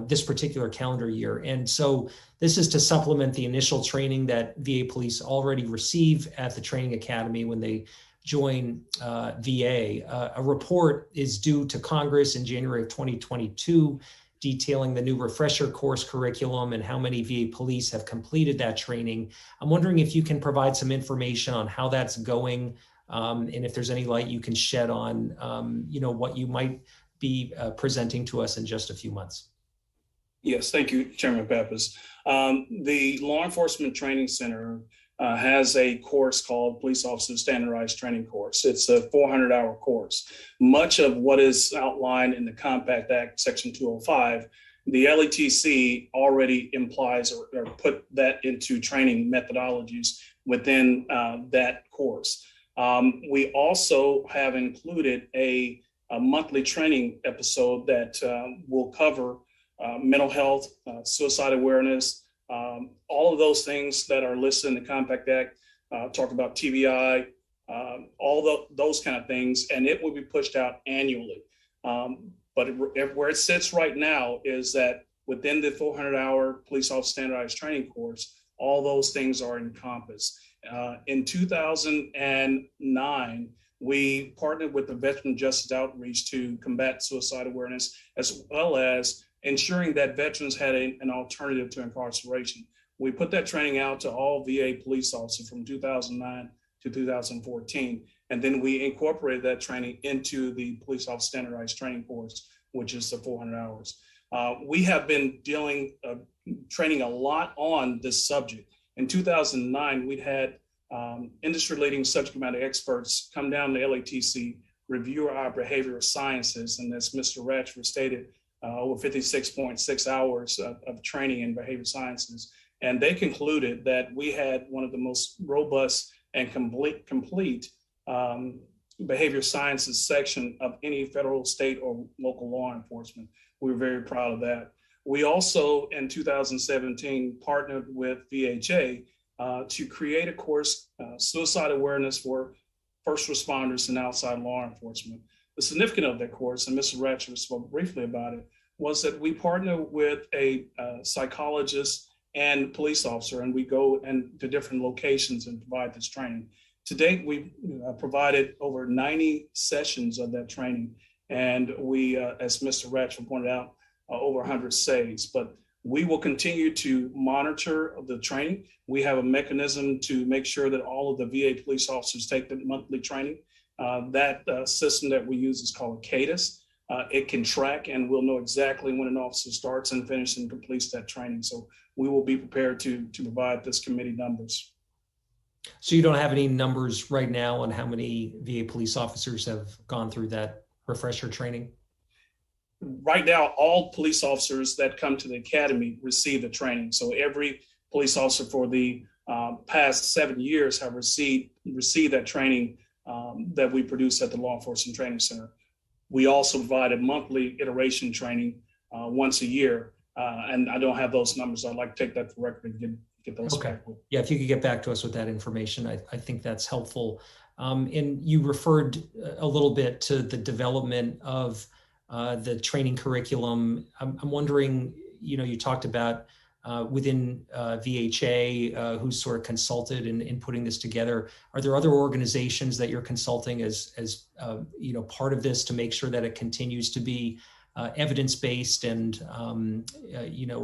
this particular calendar year. And so this is to supplement the initial training that VA police already receive at the training academy when they join VA. A report is due to Congress in January of 2022 detailing the new refresher course curriculum and how many VA police have completed that training. I'm wondering if you can provide some information on how that's going, and if there's any light you can shed on, what you might be presenting to us in just a few months. Yes, thank you, Chairman Pappas. The Law Enforcement Training Center has a course called Police Officer Standardized Training Course. It's a 400-hour course. Much of what is outlined in the Compact Act, Section 205, the LETC already implies or put that into training methodologies within that course. We also have included a monthly training episode that will cover mental health, suicide awareness, all of those things that are listed in the Compact Act, talk about TBI, those kind of things, and it will be pushed out annually. But where it sits right now is that within the 400-hour police officer standardized training course, all those things are encompassed. In 2009, we partnered with the Veteran Justice Outreach to combat suicide awareness, as well as ensuring that veterans had an alternative to incarceration. We put that training out to all VA police officers from 2009 to 2014. And then we incorporated that training into the police officer standardized training course, which is the 400 hours. We have been training a lot on this subject. In 2009, we'd had industry-leading subject matter experts come down to LATC, review our behavioral sciences, and as Mr. Ratchford stated, over 56.6 hours of training in behavior sciences. And they concluded that we had one of the most robust and complete behavior sciences section of any federal, state, or local law enforcement. We were very proud of that. We also, in 2017, partnered with VHA to create a course, Suicide Awareness for First Responders and Outside Law Enforcement. The significance of that course, and Mr. Ratchford spoke briefly about it, was that we partner with a psychologist and police officer, and we go to different locations and provide this training. To date, we've provided over 90 sessions of that training, and we, as Mr. Ratchford pointed out, over 100 saves. But we will continue to monitor the training. We have a mechanism to make sure that all of the VA police officers take the monthly training. That system that we use is called CADIS. It can track, and we'll know exactly when an officer starts and finishes and completes that training. So we will be prepared to provide this committee numbers. So you don't have any numbers right now on how many VA police officers have gone through that refresher training? Right now, all police officers that come to the academy receive the training. So every police officer for the past 7 years have received that training that we produce at the Law Enforcement Training Center. We also provide a monthly iteration training once a year. And I don't have those numbers. I'd like to take that for record and get those back. Yeah, if you could get back to us with that information, I think that's helpful. And you referred a little bit to the development of the training curriculum. I'm wondering, you talked about within VHA, who's sort of consulted in putting this together. Are there other organizations that you're consulting as part of this to make sure that it continues to be evidence-based and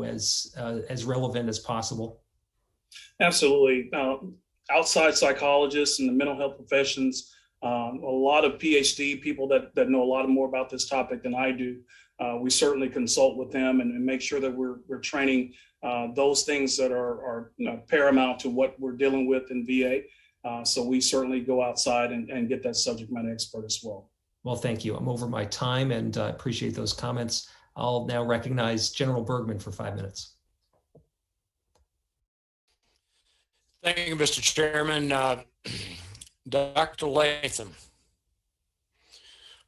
as relevant as possible? Absolutely. Outside psychologists and the mental health professions, a lot of PhD people that know a lot more about this topic than I do. We certainly consult with them and make sure that we're training those things that are paramount to what we're dealing with in VA. So we certainly go outside and get that subject matter expert as well. Well, thank you. I'm over my time and appreciate those comments. I'll now recognize General Bergman for 5 minutes. Thank you, Mr. Chairman. Dr. Latham,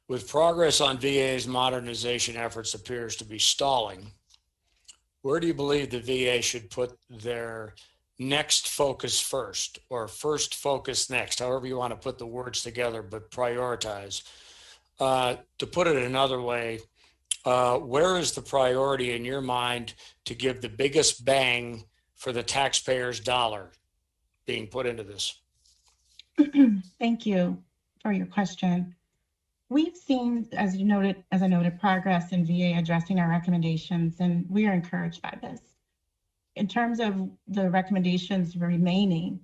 with progress on VA's modernization efforts appears to be stalling, where do you believe the VA should put their next focus first, or first focus next, however you want to put the words together, but prioritize? To put it another way, where is the priority in your mind to give the biggest bang for the taxpayer's dollar being put into this? Thank you for your question. We've seen, as I noted, progress in VA addressing our recommendations, and we are encouraged by this. In terms of the recommendations remaining,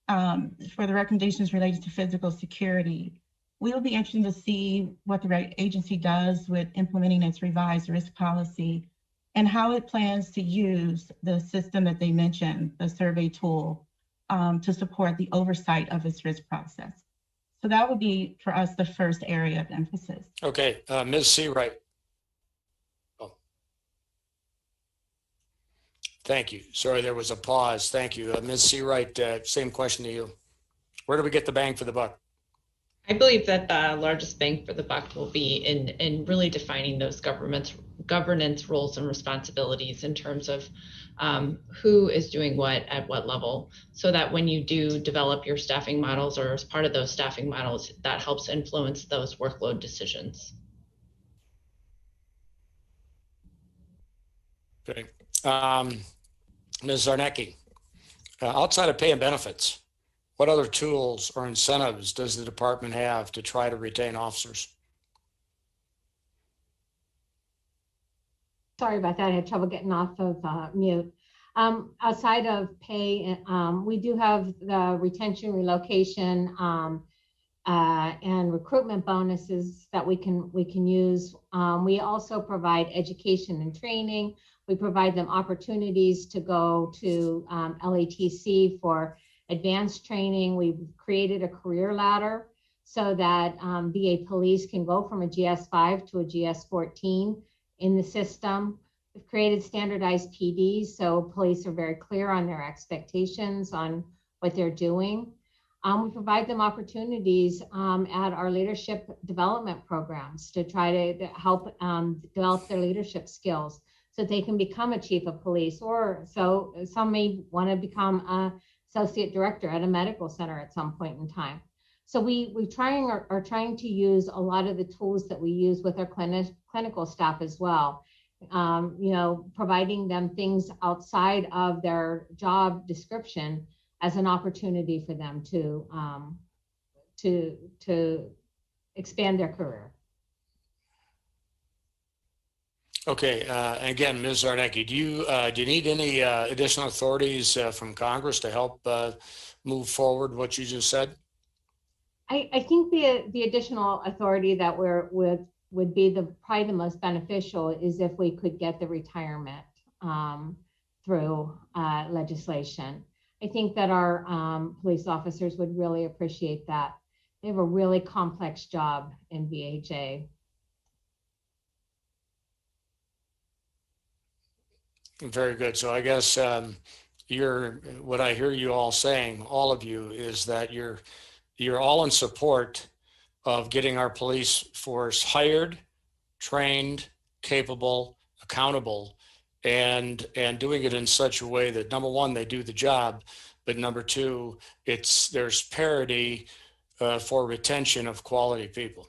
for the recommendations related to physical security, we will be interested to see what the agency does with implementing its revised risk policy and how it plans to use the system that they mentioned, the survey tool, to support the oversight of its risk process. So that would be, for us, the first area of emphasis. Okay, Ms. Seawright. Oh. Thank you. Sorry, there was a pause. Thank you. Ms. Seawright, same question to you. Where do we get the bang for the buck? I believe that the largest bang for the buck will be in really defining those governance roles and responsibilities in terms of who is doing what at what level, so that when you do develop your staffing models or as part of those staffing models, that helps influence those workload decisions. Okay. Ms. Zarnecki, outside of pay and benefits, what other tools or incentives does the department have to try to retain officers? Sorry about that. I had trouble getting off of mute. Outside of pay, we do have the retention, relocation, and recruitment bonuses that we can use. We also provide education and training. We provide them opportunities to go to LATC for advanced training. We've created a career ladder so that VA police can go from a GS5 to a GS14 in the system. We've created standardized PDs, so police are very clear on their expectations on what they're doing. We provide them opportunities at our leadership development programs to try to help develop their leadership skills so they can become a chief of police, or so some may want to become a associate director at a medical center at some point in time. So we are trying to use a lot of the tools that we use with our clinical staff as well. Providing them things outside of their job description as an opportunity for them to expand their career. Okay, again, Ms. Zarnecki, do you need any additional authorities from Congress to help move forward what you just said? I think the additional authority that would be probably the most beneficial is if we could get the retirement through legislation. I think that our police officers would really appreciate that. They have a really complex job in VHA. Very good. So I guess what I hear you all saying, all of you, is that you're all in support of getting our police force hired, trained, capable, accountable, and doing it in such a way that, number one, they do the job, but number two, there's parity for retention of quality people.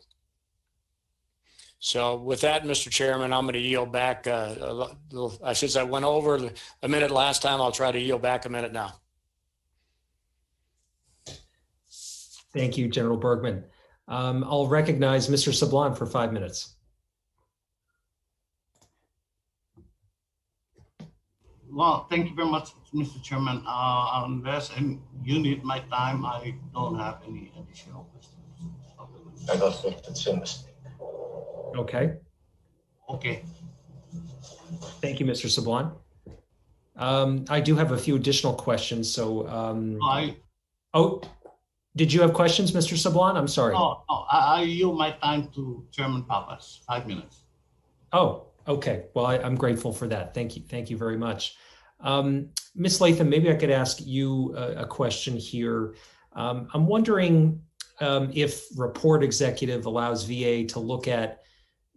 So with that, Mr. Chairman, I'm going to yield back. Since I went over a minute last time, I'll try to yield back a minute now. Thank you, General Bergman. I'll recognize Mr. Sablon for 5 minutes. Well, thank you very much, Mr. Chairman. Unless you need my time, I don't have any additional questions. I don't think it's a mistake. Okay. Okay. Thank you, Mr. Sablon. I do have a few additional questions. So, oh, did you have questions, Mr. Sablon? I'm sorry. No, I yield my time to Chairman Pappas. 5 minutes. Oh, okay. Well, I'm grateful for that. Thank you. Thank you very much. Ms. Latham, maybe I could ask you a question here. I'm wondering if Report Executive allows VA to look at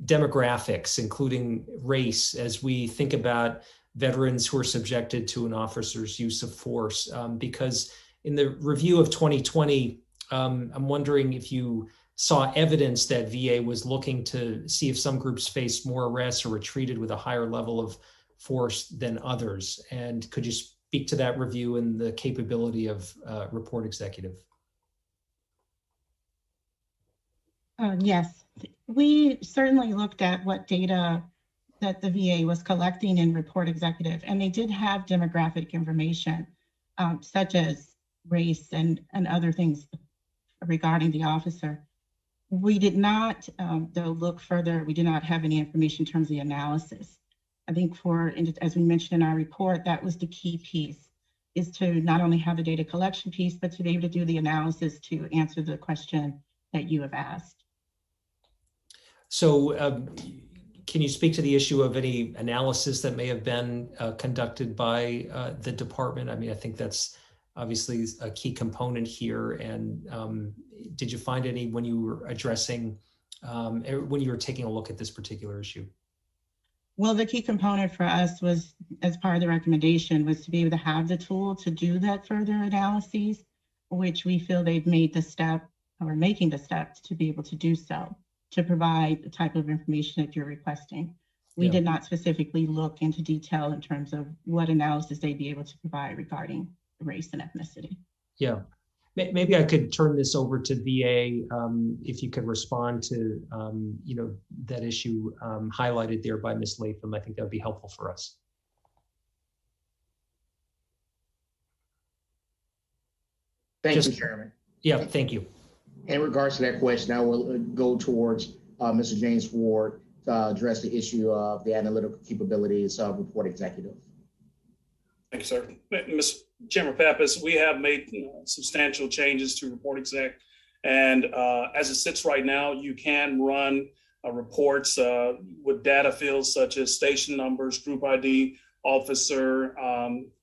demographics, including race, as we think about veterans who are subjected to an officer's use of force. Because in the review of 2020, I'm wondering if you saw evidence that VA was looking to see if some groups faced more arrests or were treated with a higher level of force than others. And could you speak to that review and the capability of Report Executive? Yes, we certainly looked at what data that the VA was collecting in Report Executive, and they did have demographic information, such as race and other things regarding the officer. We did not, though, look further. We did not have any information in terms of the analysis. I think as we mentioned in our report, that was the key piece, is to not only have the data collection piece, but to be able to do the analysis to answer the question that you have asked. So can you speak to the issue of any analysis that may have been conducted by the department? I mean, I think that's obviously a key component here. And did you find any when you were addressing, when you were taking a look at this particular issue? Well, the key component for us was, as part of the recommendation, was to be able to have the tool to do that further analyses, which we feel they've made the step, or making the steps to be able to do so, to provide the type of information that you're requesting. We did not specifically look into detail in terms of what analysis they'd be able to provide regarding race and ethnicity. Yeah, maybe I could turn this over to VA if you could respond to that issue highlighted there by Ms. Latham. I think that would be helpful for us. Thank you, Chairman. Yeah, thank you. In regards to that question, I will go towards Mr. James Ward to address the issue of the analytical capabilities of Report Executive. Thank you, sir. Mr. Chairman Pappas, we have made substantial changes to Report Exec. And as it sits right now, you can run reports with data fields such as station numbers, group ID, officer,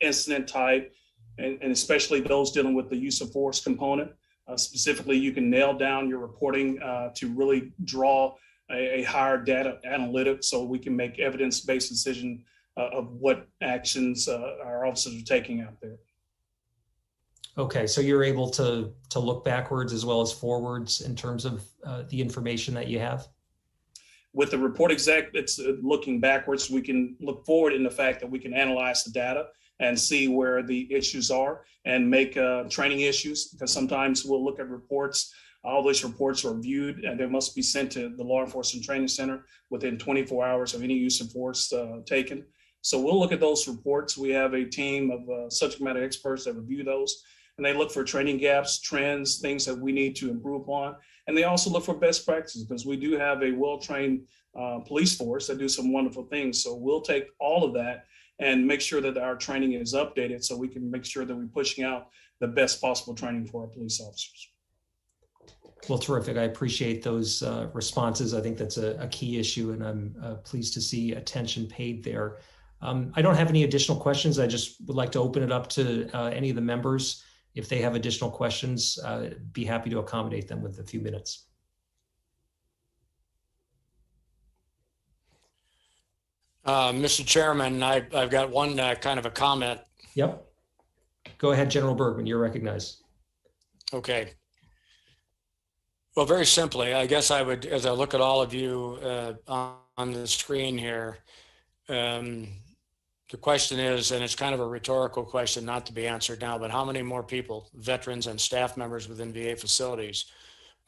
incident type, and especially those dealing with the use of force component. Specifically, you can nail down your reporting to really draw a higher data analytic so we can make evidence-based decision of what actions our officers are taking out there. Okay, so you're able to look backwards as well as forwards in terms of the information that you have? With the Report Exec, it's looking backwards. We can look forward in the fact that we can analyze the data and see where the issues are and make training issues, because sometimes we'll look at reports, all those reports are viewed and they must be sent to the Law Enforcement Training Center within 24 hours of any use of force taken. So we'll look at those reports. We have a team of subject matter experts that review those, and they look for training gaps, trends, things that we need to improve upon. And they also look for best practices, because we do have a well-trained police force that do some wonderful things. So we'll take all of that and make sure that our training is updated so we can make sure that we're pushing out the best possible training for our police officers. Well, terrific. I appreciate those responses. I think that's a key issue, and I'm pleased to see attention paid there. I don't have any additional questions. I just would like to open it up to any of the members. If they have additional questions, be happy to accommodate them with a few minutes. Mr. Chairman, I've got one kind of a comment. Yep. Go ahead, General Bergman, you're recognized. Okay. Well, very simply, I guess I would, as I look at all of you on the screen here, the question is, and it's kind of a rhetorical question not to be answered now, but how many more people, veterans and staff members within VA facilities,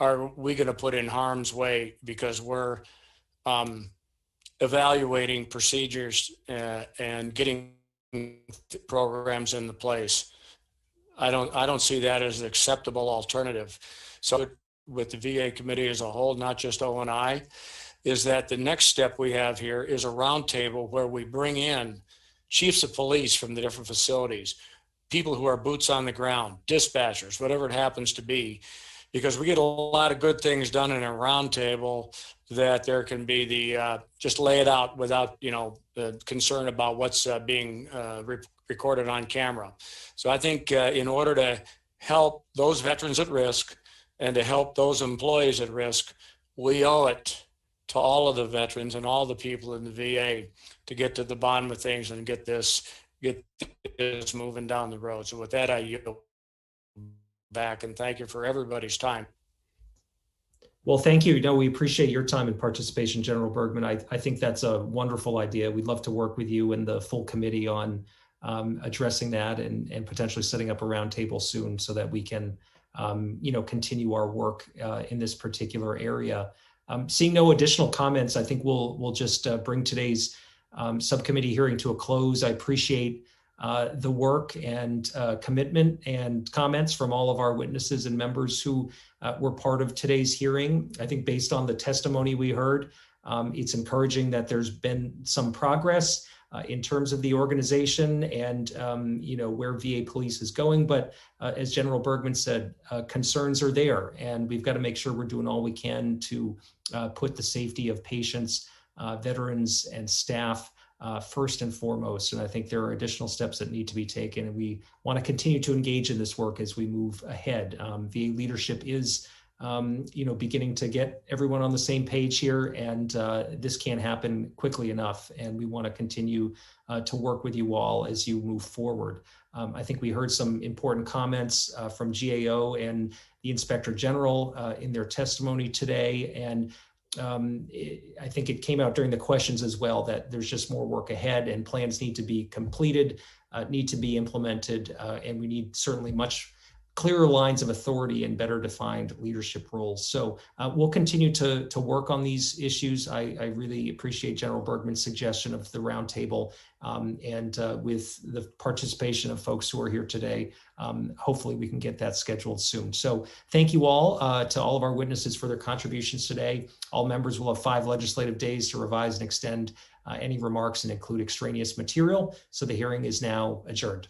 are we going to put in harm's way because we're evaluating procedures and getting programs into place? I don't see that as an acceptable alternative. So with the VA committee as a whole, not just O&I, is that the next step we have here is a roundtable where we bring in chiefs of police from the different facilities, people who are boots on the ground, dispatchers, whatever it happens to be, because we get a lot of good things done in a roundtable that there can be the, just lay it out without, the concern about what's being recorded on camera. So I think in order to help those veterans at risk and to help those employees at risk, we owe it to all of the veterans and all the people in the VA to get to the bottom of things and get this moving down the road. So with that, I yield back and thank you for everybody's time. Well, thank you. We appreciate your time and participation, General Bergman. I think that's a wonderful idea. We'd love to work with you and the full committee on addressing that and potentially setting up a roundtable soon so that we can, continue our work in this particular area. Seeing no additional comments, I think we'll just bring today's subcommittee hearing to a close. I appreciate the work and commitment and comments from all of our witnesses and members who were part of today's hearing. I think based on the testimony we heard, it's encouraging that there's been some progress in terms of the organization and where VA Police is going. But as General Bergman said, concerns are there, and we've got to make sure we're doing all we can to put the safety of patients, veterans, and staff first and foremost. And I think there are additional steps that need to be taken, and we want to continue to engage in this work as we move ahead. VA leadership is beginning to get everyone on the same page here, and this can't happen quickly enough. And we want to continue to work with you all as you move forward. I think we heard some important comments from GAO and the Inspector General in their testimony today. And I think it came out during the questions as well that there's just more work ahead and plans need to be completed, need to be implemented, and we need certainly much clearer lines of authority and better defined leadership roles. So we'll continue to work on these issues. I really appreciate General Bergman's suggestion of the roundtable, and with the participation of folks who are here today, hopefully we can get that scheduled soon. So thank you all to all of our witnesses for their contributions today. All members will have 5 legislative days to revise and extend any remarks and include extraneous material. So the hearing is now adjourned.